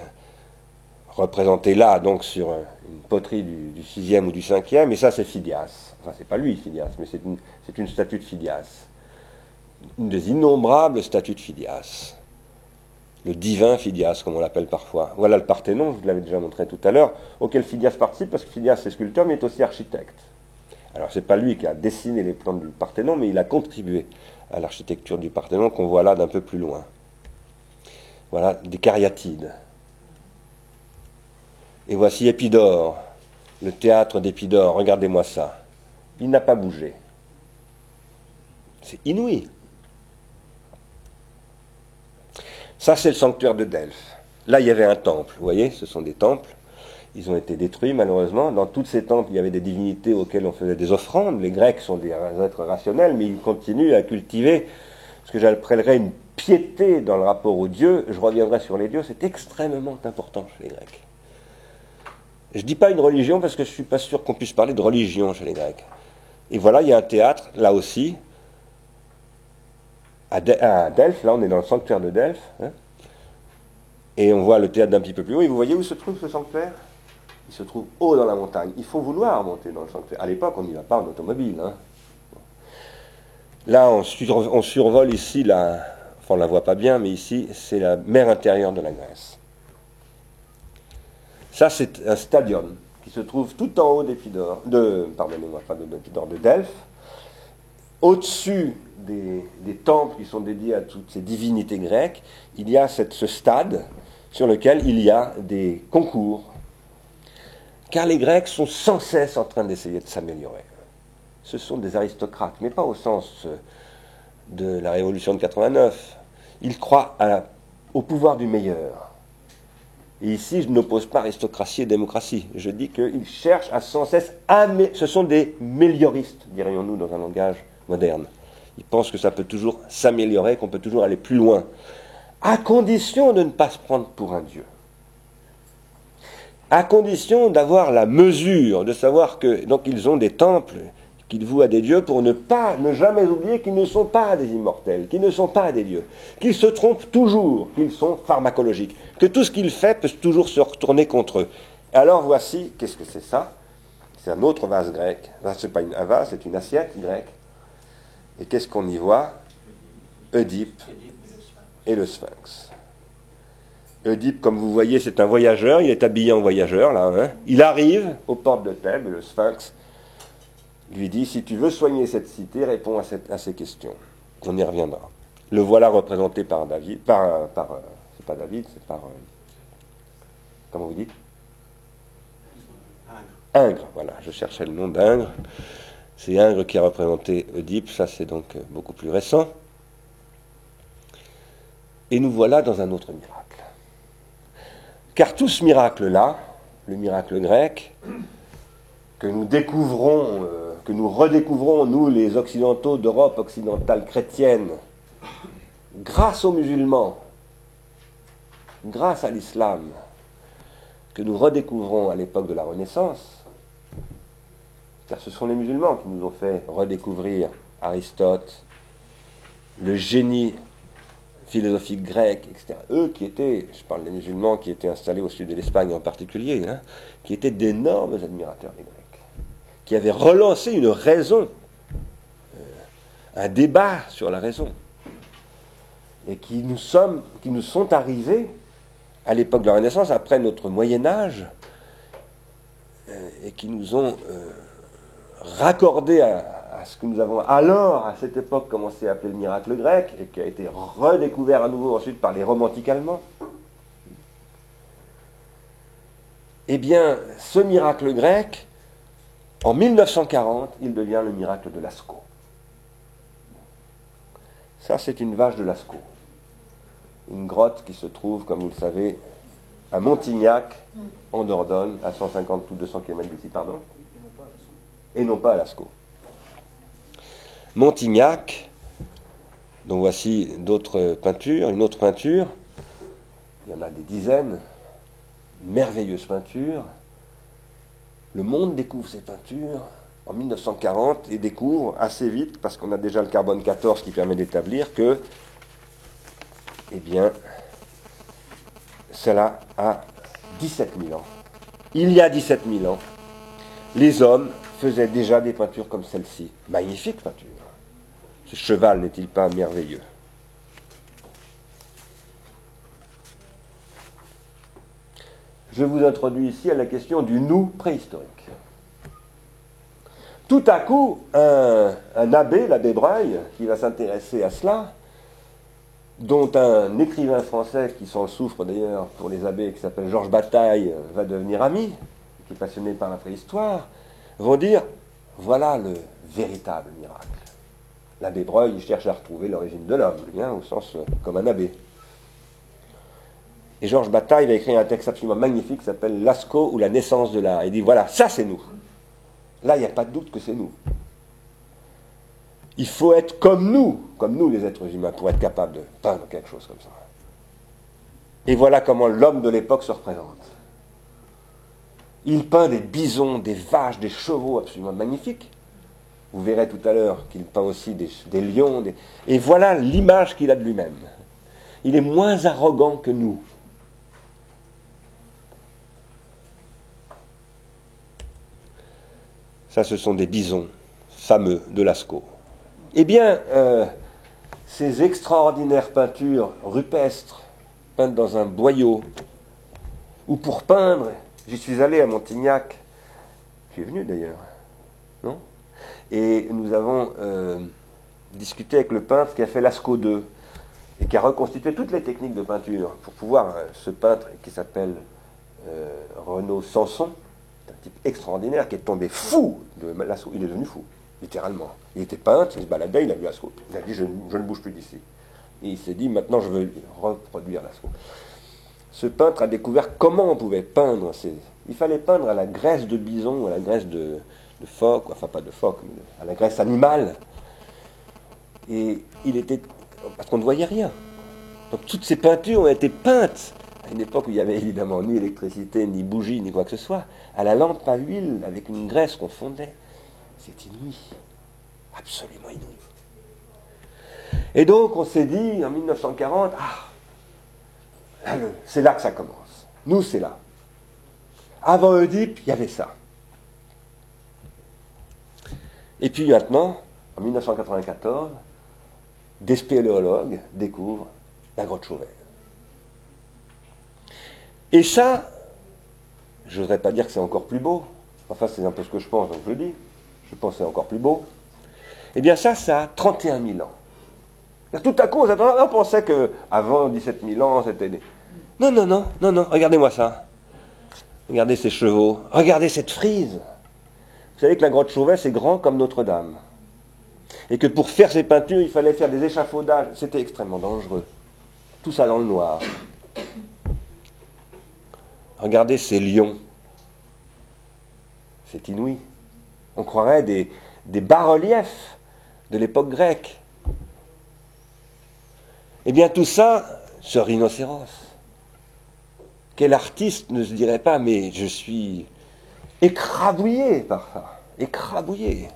représenté là, donc sur une poterie du 6e ou du 5e, et ça, c'est Phidias. Enfin, c'est pas lui, Phidias, mais c'est une statue de Phidias. Une des innombrables statues de Phidias. Le divin Phidias, comme on l'appelle parfois. Voilà le Parthénon, je vous l'avais déjà montré tout à l'heure, auquel Phidias participe, parce que Phidias est sculpteur, mais est aussi architecte. Alors, c'est pas lui qui a dessiné les plans du Parthénon, mais il a contribué à l'architecture du Parthénon, qu'on voit là d'un peu plus loin. Voilà, des cariatides. Et voici Épidore, le théâtre d'Épidore, regardez-moi ça. Il n'a pas bougé. C'est inouï. Ça, c'est le sanctuaire de Delphes. Là, il y avait un temple. Vous voyez, ce sont des temples. Ils ont été détruits, malheureusement. Dans tous ces temples, il y avait des divinités auxquelles on faisait des offrandes. Les Grecs sont des êtres rationnels, mais ils continuent à cultiver ce que j'appellerais une piété dans le rapport aux dieux. Je reviendrai sur les dieux. C'est extrêmement important chez les Grecs. Je ne dis pas une religion parce que je ne suis pas sûr qu'on puisse parler de religion chez les Grecs. Et voilà, il y a un théâtre, là aussi, à Delphes. Là, on est dans le sanctuaire de Delphes. Hein, et on voit le théâtre d'un petit peu plus haut. Et vous voyez où se trouve ce sanctuaire? Il se trouve haut dans la montagne. Il faut vouloir monter dans le sanctuaire. À l'époque, on n'y va pas en automobile. Hein. Là, on survole ici, enfin on ne la voit pas bien, mais ici, c'est la mer intérieure de la Grèce. Ça, c'est un stadium qui se trouve tout en haut d'Épidore, pardonnez-moi, pas d'Épidore, de Delphes, au-dessus des temples qui sont dédiés à toutes ces divinités grecques. Il y a ce stade sur lequel il y a des concours, car les Grecs sont sans cesse en train d'essayer de s'améliorer. Ce sont des aristocrates, mais pas au sens de la révolution de 89. Ils croient au pouvoir du meilleur. Et ici, je n'oppose pas aristocratie et démocratie. Je dis qu'ils cherchent à sans cesse... Ce sont des mélioristes, dirions-nous dans un langage moderne. Ils pensent que ça peut toujours s'améliorer, qu'on peut toujours aller plus loin, à condition de ne pas se prendre pour un dieu. à condition d'avoir la mesure, de savoir que donc ils ont des temples qu'ils vouent à des dieux pour ne jamais oublier qu'ils ne sont pas des immortels, qu'ils ne sont pas des dieux, qu'ils se trompent toujours, qu'ils sont pharmacologiques, que tout ce qu'ils font peut toujours se retourner contre eux. Alors voici, qu'est-ce que c'est ça? C'est un autre vase grec. Ce n'est pas un vase, c'est une assiette grecque. Et qu'est-ce qu'on y voit? Oedipe et le Sphinx. Oedipe, comme vous voyez, c'est un voyageur, il est habillé en voyageur, là. Hein. Il arrive aux portes de Thèbes, et le Sphinx lui dit, si tu veux soigner cette cité, réponds à ces questions. On y reviendra. Le voilà représenté par David, c'est pas David, c'est par, comment vous dites? Ingres, voilà, je cherchais le nom d'Ingres. C'est Ingres qui a représenté Oedipe, ça c'est donc beaucoup plus récent. Et nous voilà dans un autre miracle. Car tout ce miracle-là, le miracle grec, que nous découvrons, que nous redécouvrons, nous les occidentaux d'Europe occidentale chrétienne, grâce aux musulmans, grâce à l'islam, que nous redécouvrons à l'époque de la Renaissance, car ce sont les musulmans qui nous ont fait redécouvrir Aristote, le génie philosophique grec, etc. Eux qui étaient, je parle des musulmans qui étaient installés au sud de l'Espagne en particulier, hein, qui étaient d'énormes admirateurs des Grecs, qui avaient relancé une raison, un débat sur la raison, et qui nous sont arrivés à l'époque de la Renaissance, après notre Moyen-Âge, et qui nous ont raccordés à ce que nous avons alors, à cette époque, commencé à appeler le miracle grec, et qui a été redécouvert à nouveau ensuite par les romantiques allemands. Eh bien, ce miracle grec, en 1940, il devient le miracle de Lascaux. Ça, c'est une vache de Lascaux. Une grotte qui se trouve, comme vous le savez, à Montignac, en Dordogne, à 150 ou 200 km d'ici, pardon, et non pas à Lascaux. Montignac, dont voici d'autres peintures, une autre peinture, il y en a des dizaines, merveilleuses peintures. Le monde découvre ces peintures en 1940 et découvre assez vite, parce qu'on a déjà le carbone 14 qui permet d'établir que, eh bien, cela a 17 000 ans. Il y a 17 000 ans, les hommes faisaient déjà des peintures comme celle-ci. Magnifique peinture. Ce cheval n'est-il pas merveilleux? Je vous introduis ici à la question du nous préhistorique. Tout à coup, un abbé, l'abbé Breuil, qui va s'intéresser à cela, dont un écrivain français qui s'en souffre d'ailleurs pour les abbés, qui s'appelle Georges Bataille, va devenir ami, qui est passionné par la préhistoire, vont dire, voilà le véritable miracle. L'abbé Breuil, il cherche à retrouver l'origine de l'homme, bien, au sens comme un abbé. Et Georges Bataille va écrire un texte absolument magnifique qui s'appelle Lascaux ou la naissance de l'art. Il dit, voilà, ça c'est nous. Là, il n'y a pas de doute que c'est nous. Il faut être comme nous les êtres humains, pour être capable de peindre quelque chose comme ça. Et voilà comment l'homme de l'époque se représente. Il peint des bisons, des vaches, des chevaux absolument magnifiques. Vous verrez tout à l'heure qu'il peint aussi des lions. Et voilà l'image qu'il a de lui-même. Il est moins arrogant que nous. Ça, ce sont des bisons fameux de Lascaux. Eh bien, ces extraordinaires peintures rupestres, peintes dans un boyau, ou pour peindre, j'y suis allé à Montignac, tu es venu d'ailleurs, non? Et nous avons discuté avec le peintre qui a fait Lascaux II, et qui a reconstitué toutes les techniques de peinture, pour pouvoir, ce peintre qui s'appelle Renaud Sanson, un type extraordinaire qui est tombé fou de Lascaux, il est devenu fou. Littéralement. Il était peintre, il se baladait, il a vu Lascaux. Il a dit, je ne bouge plus d'ici. Et il s'est dit, maintenant je veux reproduire Lascaux. Ce peintre a découvert comment on pouvait peindre. Il fallait peindre à la graisse de bison, à la graisse de phoque, enfin pas de phoque, mais à la graisse animale. Et il était... Parce qu'on ne voyait rien. Donc toutes ces peintures ont été peintes à une époque où il n'y avait évidemment ni électricité, ni bougie, ni quoi que ce soit, à la lampe à huile, avec une graisse qu'on fondait. C'est inouï, absolument inouï. Et donc on s'est dit, en 1940, c'est là que ça commence. Nous, c'est là. Avant Oedipe, il y avait ça. Et puis maintenant, en 1994, des spéléologues découvrent la grotte Chauvel. Et ça, je ne voudrais pas dire que c'est encore plus beau. Enfin, c'est un peu ce que je pense, donc je le dis. Je pense que c'est encore plus beau. Eh bien ça a 31 000 ans. Tout à coup, on pensait qu'avant 17 000 ans, c'était... Non, regardez-moi ça. Regardez ces chevaux. Regardez cette frise. Vous savez que la grotte Chauvet, c'est grand comme Notre-Dame. Et que pour faire ces peintures, il fallait faire des échafaudages. C'était extrêmement dangereux. Tout ça dans le noir. Regardez ces lions. C'est inouï. On croirait des bas-reliefs de l'époque grecque. Eh bien tout ça, ce rhinocéros. Quel artiste ne se dirait pas, mais je suis écrabouillé par ça. Écrabouillé.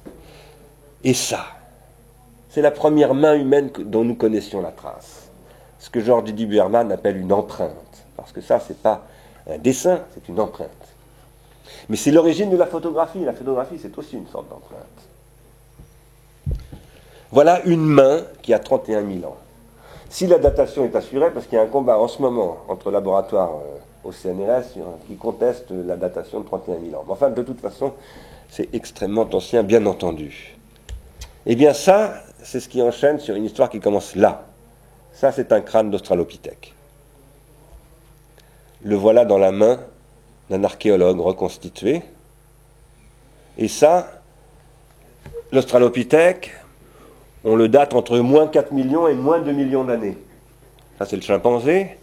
Et ça, c'est la première main humaine dont nous connaissions la trace. Ce que Georges Didi Buerman appelle une empreinte. Parce que ça, c'est pas un dessin, c'est une empreinte. Mais c'est l'origine de la photographie. La photographie, c'est aussi une sorte d'empreinte. Voilà une main qui a 31 000 ans. Si la datation est assurée, parce qu'il y a un combat en ce moment entre laboratoires au CNRS qui contestent la datation de 31 000 ans. Mais enfin, de toute façon, c'est extrêmement ancien, bien entendu. Eh bien ça, c'est ce qui enchaîne sur une histoire qui commence là. Ça, c'est un crâne d'Australopithèque. Le voilà dans la main d'un archéologue reconstitué. Et ça, l'Australopithèque, on le date entre moins 4 millions et moins 2 millions d'années. Ça, c'est le chimpanzé.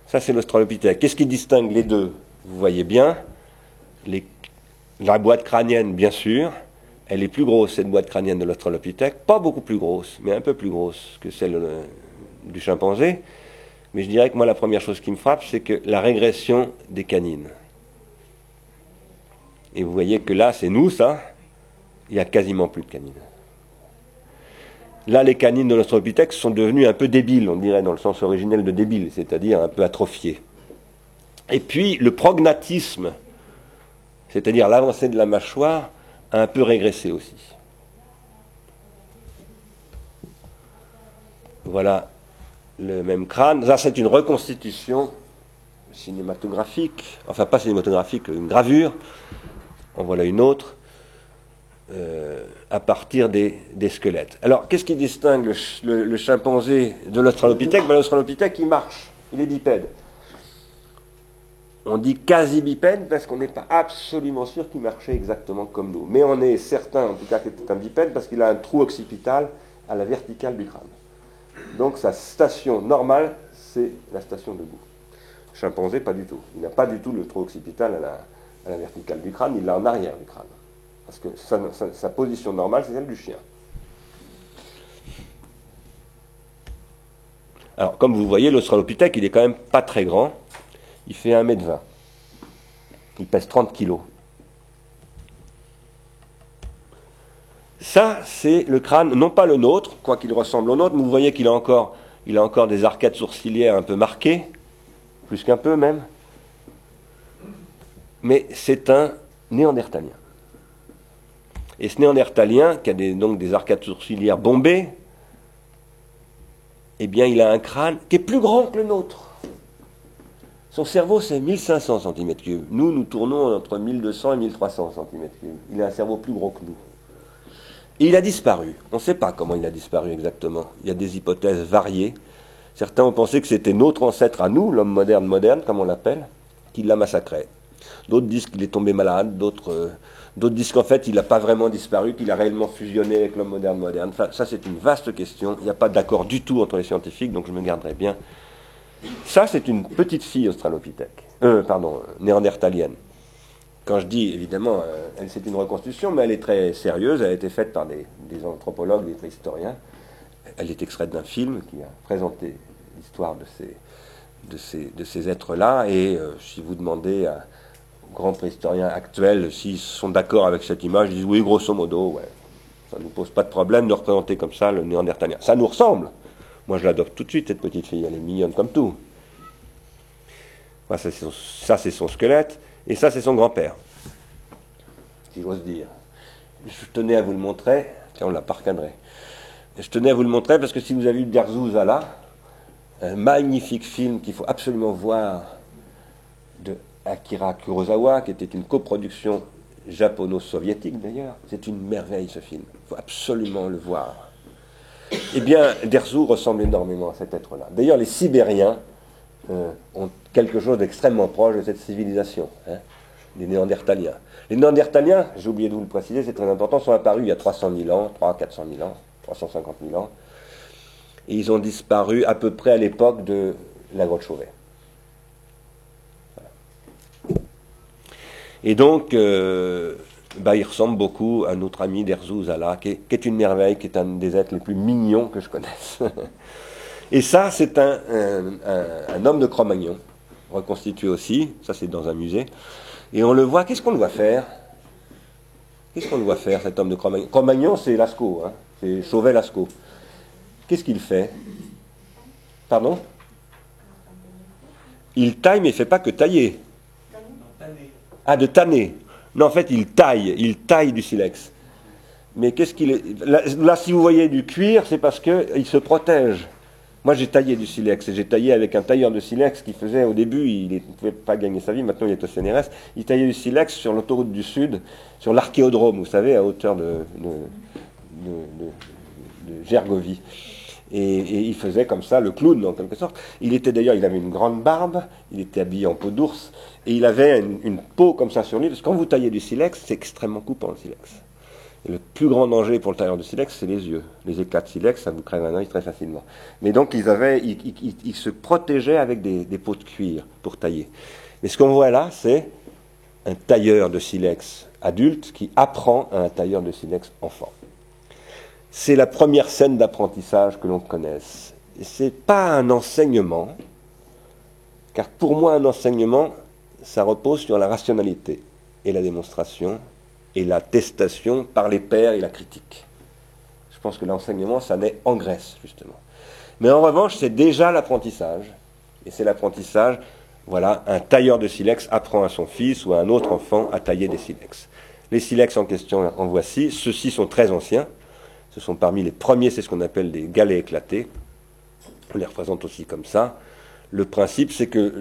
Ça, c'est l'Australopithèque. Qu'est-ce qui distingue les deux? Vous voyez bien, la boîte crânienne, bien sûr, elle est plus grosse, cette boîte crânienne de l'Australopithèque. Pas beaucoup plus grosse, mais un peu plus grosse que celle du chimpanzé. Mais je dirais que moi, la première chose qui me frappe, c'est que la régression des canines. Et vous voyez que là, c'est nous, ça. Il n'y a quasiment plus de canines. Là, les canines de l'Australopithèque sont devenues un peu débiles, on dirait, dans le sens originel de débile, c'est-à-dire un peu atrophiées. Et puis, le prognatisme, c'est-à-dire l'avancée de la mâchoire, a un peu régressé aussi. Voilà le même crâne. Ça, c'est une reconstitution cinématographique, enfin pas cinématographique, une gravure. En voilà une autre. À partir des squelettes. Alors, qu'est-ce qui distingue le chimpanzé de l'Australopithèque? L'Australopithèque, il marche, il est bipède. On dit quasi bipède parce qu'on n'est pas absolument sûr qu'il marchait exactement comme nous. Mais on est certain, en tout cas, qu'il est un bipède parce qu'il a un trou occipital à la verticale du crâne. Donc, sa station normale, c'est la station debout. Le chimpanzé, pas du tout. Il n'a pas du tout le trou occipital à la verticale du crâne, il l'a en arrière du crâne. Parce que sa position normale, c'est celle du chien. Alors, comme vous voyez, l'Australopithèque, il est quand même pas très grand. Il fait 1,20 m. Il pèse 30 kg. Ça, c'est le crâne, non pas le nôtre, quoiqu'il ressemble au nôtre, mais vous voyez qu'il a encore des arcades sourcilières un peu marquées, plus qu'un peu même. Mais c'est un néandertalien. Et ce néandertalien, qui a donc des arcades sourcilières bombées, eh bien, il a un crâne qui est plus grand que le nôtre. Son cerveau, c'est 1500 cm3. Nous tournons entre 1200 et 1300 cm3. Il a un cerveau plus gros que nous. Et il a disparu. On ne sait pas comment il a disparu exactement. Il y a des hypothèses variées. Certains ont pensé que c'était notre ancêtre à nous, l'homme moderne, comme on l'appelle, qui l'a massacré. D'autres disent qu'il est tombé malade, d'autres disent qu'en fait, il n'a pas vraiment disparu, qu'il a réellement fusionné avec l'homme moderne. Enfin, ça, c'est une vaste question. Il n'y a pas d'accord du tout entre les scientifiques, donc je me garderai bien. Ça, c'est une petite fille australopithèque. Néandertalienne. Quand je dis, évidemment, c'est une reconstitution, mais elle est très sérieuse. Elle a été faite par des anthropologues, des préhistoriens. Elle est extraite d'un film qui a présenté l'histoire de ces êtres-là. Et si vous demandez aux grands préhistoriens actuels s'ils sont d'accord avec cette image, ils disent oui, grosso modo, ouais, ça ne nous pose pas de problème de représenter comme ça le néandertalien. Ça nous ressemble. Moi, je l'adopte tout de suite, cette petite fille. Elle est mignonne comme tout. Voilà, ça, c'est son squelette. Et ça, c'est son grand-père, si j'ose dire. Je tenais à vous le montrer. Tiens, on l'a pas recadré. Je tenais à vous le montrer parce que si vous avez vu Derzu Uzala, un magnifique film qu'il faut absolument voir de Akira Kurosawa, qui était une coproduction japono-soviétique d'ailleurs. C'est une merveille ce film. Il faut absolument le voir. Eh bien, Derzu ressemble énormément à cet être-là. D'ailleurs, les Sibériens ont quelque chose d'extrêmement proche de cette civilisation, hein, les Néandertaliens. Les Néandertaliens, j'ai oublié de vous le préciser, c'est très important, sont apparus il y a 300 000 ans, 400 000 ans, 350 000 ans, et ils ont disparu à peu près à l'époque de la grotte Chauvet. Voilà. Et donc, il ressemble beaucoup à notre ami Derzu Uzala, qui est une merveille, qui est un des êtres les plus mignons que je connaisse. Et ça, c'est un homme de Cro-Magnon, reconstitué aussi, ça c'est dans un musée, et on le voit, qu'est-ce qu'on doit faire? Qu'est-ce qu'on doit faire, cet homme de Cro-Magnon? Cro-Magnon, c'est Lascaux, hein, c'est Chauvet-Lascaux. Qu'est-ce qu'il fait? Pardon? Il taille, mais il ne fait pas que tailler. Ah, de tanner. Non, en fait, il taille du silex. Mais qu'est-ce qu'il est... Là, si vous voyez du cuir, c'est parce qu'il se protège. Moi, j'ai taillé du silex, et j'ai taillé avec un tailleur de silex qui faisait, au début, il ne pouvait pas gagner sa vie, maintenant il est au CNRS, il taillait du silex sur l'autoroute du Sud, sur l'archéodrome, vous savez, à hauteur de Gergovie. Et il faisait comme ça le clown, en quelque sorte. Il avait une grande barbe, il était habillé en peau d'ours, et il avait une peau comme ça sur lui, parce que quand vous taillez du silex, c'est extrêmement coupant, le silex. Et le plus grand danger pour le tailleur de silex, c'est les yeux. Les éclats de silex, ça vous crève un œil très facilement. Mais donc, ils se protégeaient avec des peaux de cuir pour tailler. Mais ce qu'on voit là, c'est un tailleur de silex adulte qui apprend à un tailleur de silex enfant. C'est la première scène d'apprentissage que l'on connaisse. Et ce n'est pas un enseignement, car pour moi, un enseignement, ça repose sur la rationalité et la démonstration, et la testation par les pairs et la critique. Je pense que l'enseignement, ça naît en Grèce, justement. Mais en revanche, c'est déjà l'apprentissage. Et c'est l'apprentissage, voilà, un tailleur de silex apprend à son fils ou à un autre enfant à tailler des silex. Les silex en question, en voici. Ceux-ci sont très anciens. Ce sont parmi les premiers, c'est ce qu'on appelle des galets éclatés. On les représente aussi comme ça. Le principe, c'est que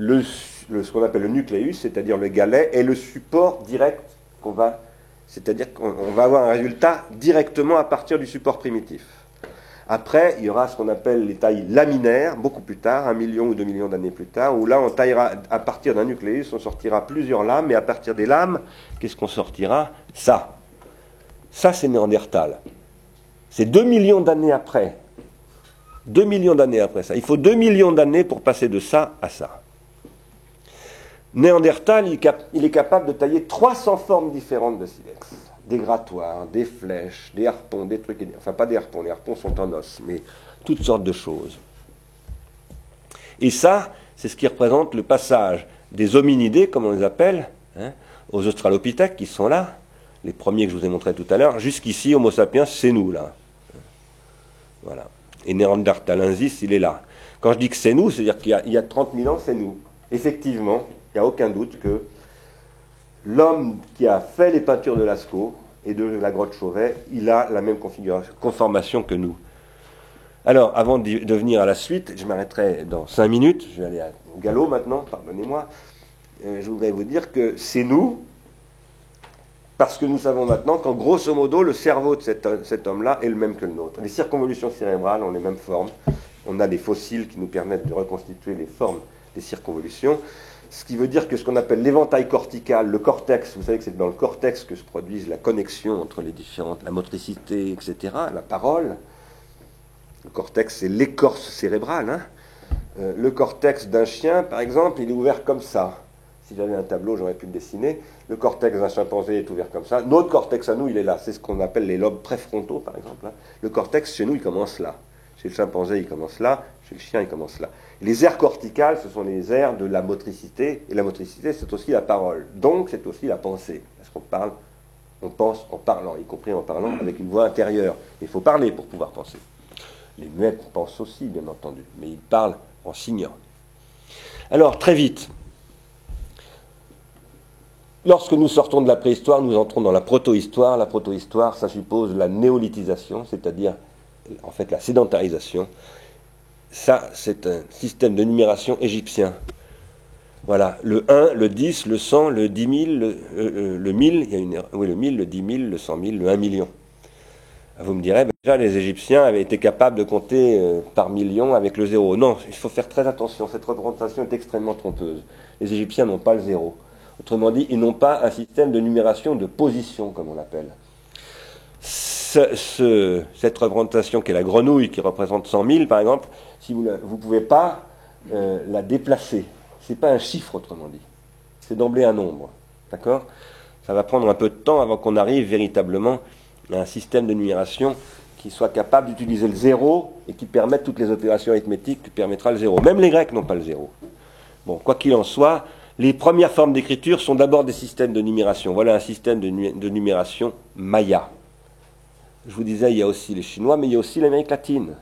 ce qu'on appelle le nucléus, c'est-à-dire le galet, est le support direct qu'on va... C'est-à-dire qu'on va avoir un résultat directement à partir du support primitif. Après, il y aura ce qu'on appelle les tailles laminaires, beaucoup plus tard, 1 million ou 2 millions d'années plus tard, où là, on taillera à partir d'un nucléus, on sortira plusieurs lames, et à partir des lames, qu'est-ce qu'on sortira? Ça. Ça, c'est Néandertal. C'est 2 millions d'années après. 2 millions d'années après ça. Il faut 2 millions d'années pour passer de ça à ça. Néandertal, il est capable de tailler 300 formes différentes de silex. Des grattoirs, des flèches, des harpons, des trucs... Enfin, pas des harpons, les harpons sont en os, mais toutes sortes de choses. Et ça, c'est ce qui représente le passage des hominidés, comme on les appelle, hein, aux australopithèques qui sont là, les premiers que je vous ai montrés tout à l'heure, jusqu'ici, Homo sapiens, c'est nous, là. Voilà. Et Néandertalensis, il est là. Quand je dis que c'est nous, c'est-à-dire qu'il y a 30 000 ans, c'est nous. Effectivement, il n'y a aucun doute que l'homme qui a fait les peintures de Lascaux et de la grotte Chauvet, il a la même conformation que nous. Alors, avant de venir à la suite, je m'arrêterai dans 5 minutes, je vais aller au galop maintenant, pardonnez-moi, je voudrais vous dire que c'est nous, parce que nous savons maintenant qu'en grosso modo, le cerveau de cet homme-là est le même que le nôtre. Les circonvolutions cérébrales ont les mêmes formes, on a des fossiles qui nous permettent de reconstituer les formes des circonvolutions, ce qui veut dire que ce qu'on appelle l'éventail cortical, le cortex, vous savez que c'est dans le cortex que se produise la connexion entre les différentes, la motricité, etc., la parole. Le cortex, c'est l'écorce cérébrale. Hein. Le cortex d'un chien, par exemple, il est ouvert comme ça. Si j'avais un tableau, j'aurais pu le dessiner. Le cortex d'un chimpanzé est ouvert comme ça. Notre cortex à nous, il est là. C'est ce qu'on appelle les lobes préfrontaux, par exemple. Hein. Le cortex, chez nous, il commence là. Chez le chimpanzé, il commence là, chez le chien, il commence là. Les aires corticales, ce sont les aires de la motricité, et la motricité, c'est aussi la parole. Donc, c'est aussi la pensée. Parce qu'on parle, on pense en parlant, y compris en parlant avec une voix intérieure. Il faut parler pour pouvoir penser. Les muettes pensent aussi, bien entendu, mais ils parlent en signant. Alors, très vite, lorsque nous sortons de la préhistoire, nous entrons dans la protohistoire. La protohistoire, ça suppose la néolithisation, c'est-à-dire, en fait, la sédentarisation. Ça, c'est un système de numération égyptien. Voilà, le 1, le 10, le 100, le 10 000, le 1000, il y a une erreur, oui, le 1000, le 10 000, le 100 000, le 1 million. Vous me direz, déjà les Égyptiens avaient été capables de compter par million avec le zéro. Non, il faut faire très attention, cette représentation est extrêmement trompeuse. Les Égyptiens n'ont pas le zéro. Autrement dit, ils n'ont pas un système de numération de position, comme on l'appelle. Cette représentation qui est la grenouille, qui représente 100 000 par exemple, si vous ne pouvez pas la déplacer. Ce n'est pas un chiffre, autrement dit. C'est d'emblée un nombre. D'accord ? Ça va prendre un peu de temps avant qu'on arrive véritablement à un système de numération qui soit capable d'utiliser le zéro et qui permette toutes les opérations arithmétiques qui permettra le zéro. Même les Grecs n'ont pas le zéro. Bon, quoi qu'il en soit, les premières formes d'écriture sont d'abord des systèmes de numération. Voilà un système de numération maya. Je vous disais, il y a aussi les Chinois, mais il y a aussi l'Amérique latine.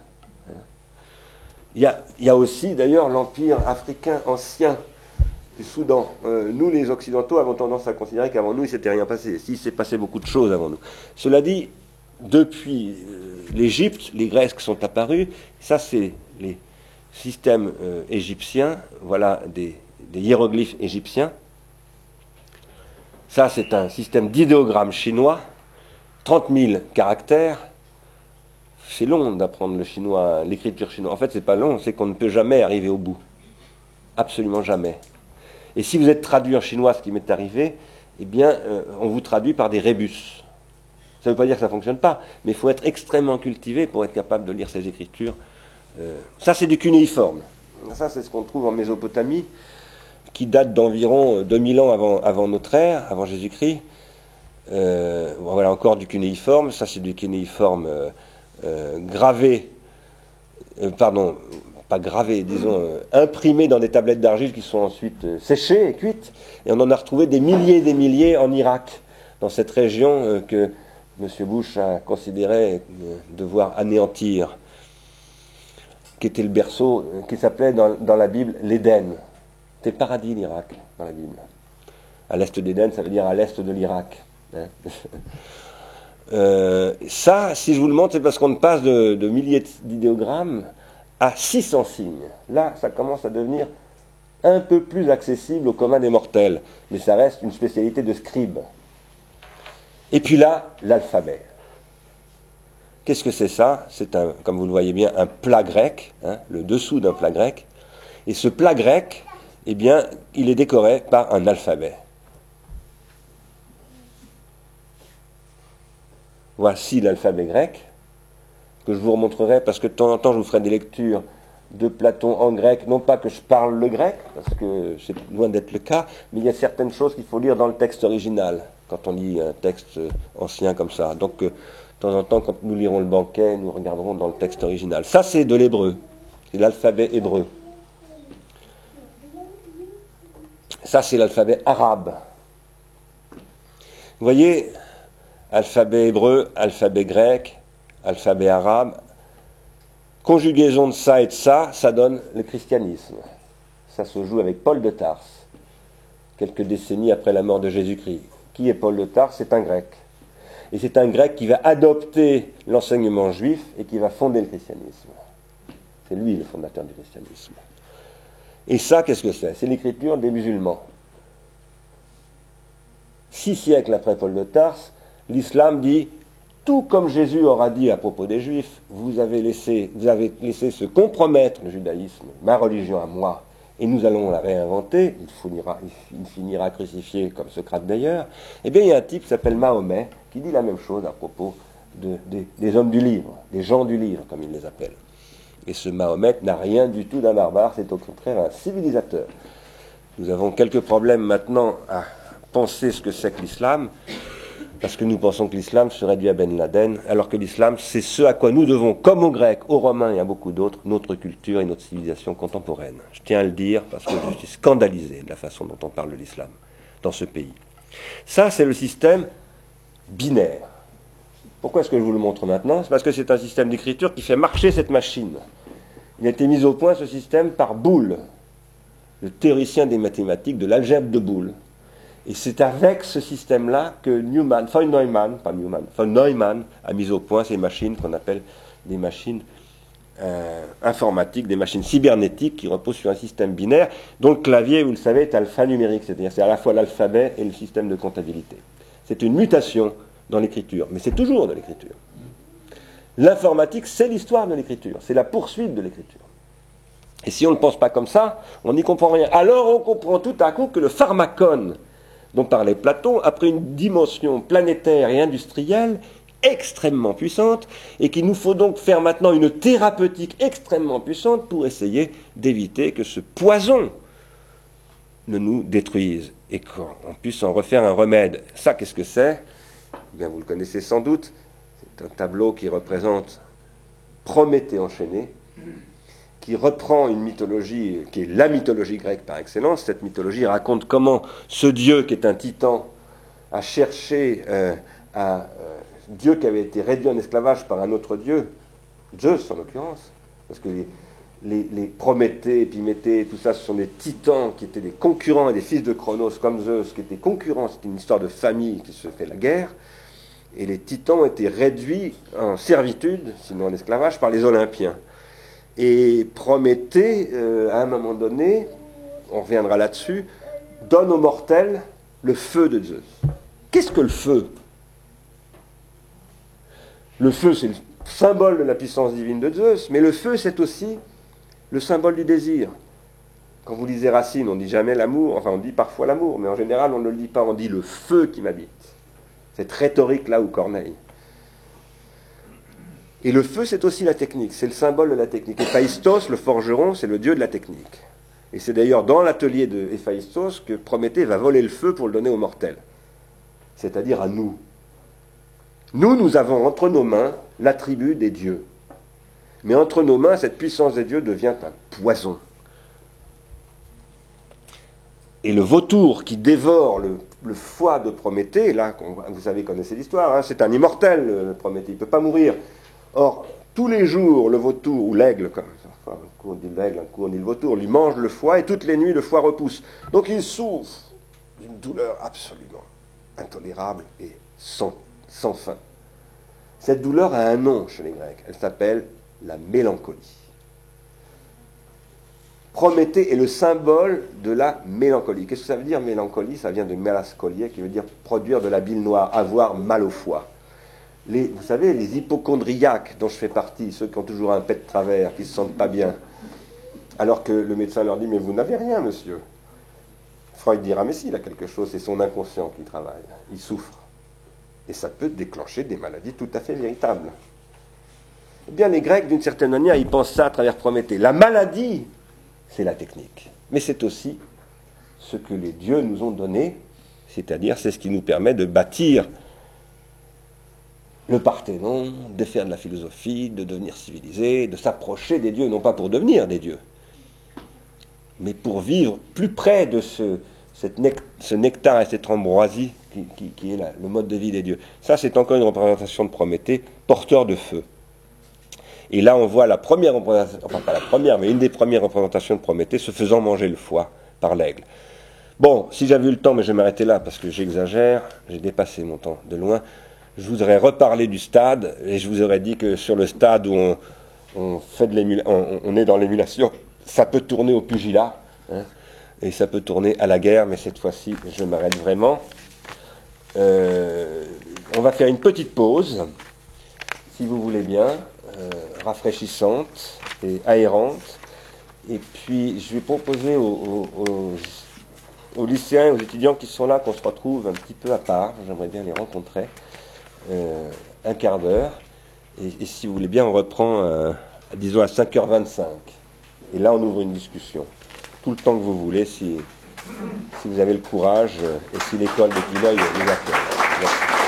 Il y a aussi, d'ailleurs, l'Empire africain ancien du Soudan. Nous, les Occidentaux, avons tendance à considérer qu'avant nous, il ne s'était rien passé. Si, il s'est passé beaucoup de choses avant nous. Cela dit, depuis l'Égypte, les Grecs sont apparus. Ça, c'est les systèmes égyptiens. Voilà des hiéroglyphes égyptiens. Ça, c'est un système d'idéogrammes chinois. 30 000 caractères. C'est long d'apprendre le chinois, l'écriture chinoise. En fait, c'est pas long, c'est qu'on ne peut jamais arriver au bout. Absolument jamais. Et si vous êtes traduit en chinois, ce qui m'est arrivé, eh bien, on vous traduit par des rébus. Ça ne veut pas dire que ça ne fonctionne pas, mais il faut être extrêmement cultivé pour être capable de lire ces écritures. Ça, c'est du cunéiforme. Ça, c'est ce qu'on trouve en Mésopotamie, qui date d'environ 2000 ans avant notre ère, avant Jésus-Christ. Voilà encore du cunéiforme. Ça, c'est du cunéiforme gravé, pardon, pas gravé, disons, imprimé dans des tablettes d'argile qui sont ensuite séchées et cuites. Et on en a retrouvé des milliers en Irak, dans cette région que M. Bush a considéré devoir anéantir, qui était le berceau, qui s'appelait dans la Bible l'Éden. C'était le paradis, l'Irak, dans la Bible. À l'est d'Éden, ça veut dire à l'est de l'Irak. Hein. Ça, si je vous le montre, c'est parce qu'on passe de milliers d'idéogrammes à 600 signes. Là, ça commence à devenir un peu plus accessible au commun des mortels, mais ça reste une spécialité de scribe. Et puis là, l'alphabet. Qu'est-ce que c'est ça ? C'est, comme vous le voyez bien, un plat grec, hein, le dessous d'un plat grec. Et ce plat grec, eh bien, il est décoré par un alphabet. Voici l'alphabet grec, que je vous remontrerai parce que de temps en temps je vous ferai des lectures de Platon en grec, non pas que je parle le grec, parce que c'est loin d'être le cas, mais il y a certaines choses qu'il faut lire dans le texte original, quand on lit un texte ancien comme ça. Donc de temps en temps, quand nous lirons le banquet, nous regarderons dans le texte original. Ça, c'est de l'hébreu, c'est l'alphabet hébreu. Ça, c'est l'alphabet arabe. Vous voyez, alphabet hébreu, alphabet grec, alphabet arabe, conjugaison de ça et de ça donne le christianisme. Ça se joue avec Paul de Tarse, quelques décennies après la mort de Jésus-Christ. Qui est Paul de Tarse ? C'est un grec. Et c'est un grec qui va adopter l'enseignement juif et qui va fonder le christianisme. C'est lui le fondateur du christianisme. Et ça, qu'est-ce que c'est ? C'est l'écriture des musulmans. 6 siècles après Paul de Tarse, l'islam dit, tout comme Jésus aura dit à propos des Juifs, vous avez laissé se compromettre le judaïsme, ma religion à moi, et nous allons la réinventer, il finira crucifié comme Socrate d'ailleurs. Eh bien, il y a un type qui s'appelle Mahomet, qui dit la même chose à propos des hommes du livre, des gens du livre, comme il les appelle. Et ce Mahomet n'a rien du tout d'un barbare, c'est au contraire un civilisateur. Nous avons quelques problèmes maintenant à penser ce que c'est que l'islam. parce que nous pensons que l'islam se réduit à Ben Laden, alors que l'islam, c'est ce à quoi nous devons, comme aux Grecs, aux Romains et à beaucoup d'autres, notre culture et notre civilisation contemporaine. Je tiens à le dire parce que je suis scandalisé de la façon dont on parle de l'islam dans ce pays. Ça, c'est le système binaire. Pourquoi est-ce que je vous le montre maintenant? C'est parce que c'est un système d'écriture qui fait marcher cette machine. Il a été mis au point, ce système, par Boole, le théoricien des mathématiques, de l'algèbre de Boole. Et c'est avec ce système-là que von Neumann a mis au point ces machines qu'on appelle des machines informatiques, des machines cybernétiques qui reposent sur un système binaire dont le clavier, vous le savez, est alphanumérique, c'est-à-dire c'est à la fois l'alphabet et le système de comptabilité. C'est une mutation dans l'écriture, mais c'est toujours de l'écriture. L'informatique, c'est l'histoire de l'écriture, c'est la poursuite de l'écriture. Et si on ne pense pas comme ça, on n'y comprend rien. Alors on comprend tout à coup que le pharmacone dont parlait Platon a pris une dimension planétaire et industrielle extrêmement puissante, et qu'il nous faut donc faire maintenant une thérapeutique extrêmement puissante pour essayer d'éviter que ce poison ne nous détruise, et qu'on puisse en refaire un remède. Ça, qu'est-ce que c'est? Bien, vous le connaissez sans doute, c'est un tableau qui représente Prométhée enchaîné, qui reprend une mythologie qui est la mythologie grecque par excellence. Cette mythologie raconte comment ce dieu qui est un titan a cherché Dieu qui avait été réduit en esclavage par un autre dieu, Zeus en l'occurrence, parce que les Prométhée, Épiméthée, tout ça, ce sont des titans qui étaient des concurrents et des fils de Chronos comme Zeus, qui étaient concurrents, c'était une histoire de famille qui se fait la guerre, et les titans ont été réduits en servitude, sinon en esclavage, par les Olympiens. Et Prométhée, à un moment donné, on reviendra là-dessus, donne aux mortels le feu de Zeus. Qu'est-ce que le feu? Le feu, c'est le symbole de la puissance divine de Zeus, mais le feu, c'est aussi le symbole du désir. Quand vous lisez Racine, on ne dit jamais l'amour, enfin on dit parfois l'amour, mais en général on ne le dit pas, on dit le feu qui m'habite. Cette rhétorique-là ou Corneille. Et le feu, c'est aussi la technique, c'est le symbole de la technique. Héphaïstos, le forgeron, c'est le dieu de la technique. Et c'est d'ailleurs dans l'atelier de Héphaïstos que Prométhée va voler le feu pour le donner aux mortels, c'est-à-dire à nous. Nous avons entre nos mains l'attribut des dieux. Mais entre nos mains, cette puissance des dieux devient un poison. Et le vautour qui dévore le foie de Prométhée, là, vous savez, connaissez l'histoire, hein, c'est un immortel, Prométhée, il ne peut pas mourir. Or, tous les jours, le vautour, ou l'aigle, un coup on dit l'aigle, un coup on dit le vautour, lui mange le foie, et toutes les nuits, le foie repousse. Donc il souffre d'une douleur absolument intolérable et sans fin. Cette douleur a un nom chez les Grecs, elle s'appelle la mélancolie. Prométhée est le symbole de la mélancolie. Qu'est-ce que ça veut dire mélancolie? Ça vient de mélaskolier, qui veut dire produire de la bile noire, avoir mal au foie. Vous savez, les hypocondriaques dont je fais partie, ceux qui ont toujours un pet de travers, qui ne se sentent pas bien, alors que le médecin leur dit « mais vous n'avez rien, monsieur ». Freud dira « mais si, il a quelque chose, c'est son inconscient qui travaille, il souffre ». Et ça peut déclencher des maladies tout à fait véritables. Eh bien, les Grecs, d'une certaine manière, ils pensent ça à travers Prométhée. La maladie, c'est la technique. Mais c'est aussi ce que les dieux nous ont donné, c'est-à-dire c'est ce qui nous permet de bâtir le Parthénon, de faire de la philosophie, de devenir civilisé, de s'approcher des dieux, non pas pour devenir des dieux, mais pour vivre plus près de ce nectar et cette ambroisie qui est le mode de vie des dieux. Ça, c'est encore une représentation de Prométhée, porteur de feu. Et là, on voit la première représentation, enfin pas la première, mais une des premières représentations de Prométhée se faisant manger le foie par l'aigle. Bon, si j'avais eu le temps, mais je vais m'arrêter là parce que j'exagère, j'ai dépassé mon temps de loin, je voudrais reparler du stade, et je vous aurais dit que sur le stade où on est dans l'émulation, ça peut tourner au pugilat, hein, et ça peut tourner à la guerre, mais cette fois-ci, je m'arrête vraiment. On va faire une petite pause, si vous voulez bien, rafraîchissante et aérante, et puis je vais proposer aux lycéens et aux étudiants qui sont là qu'on se retrouve un petit peu à part, j'aimerais bien les rencontrer, un quart d'heure, et si vous voulez bien, on reprend, disons, à 5h25, et là on ouvre une discussion, tout le temps que vous voulez, si vous avez le courage, et si l'école de Clinoy vous accueille. Merci.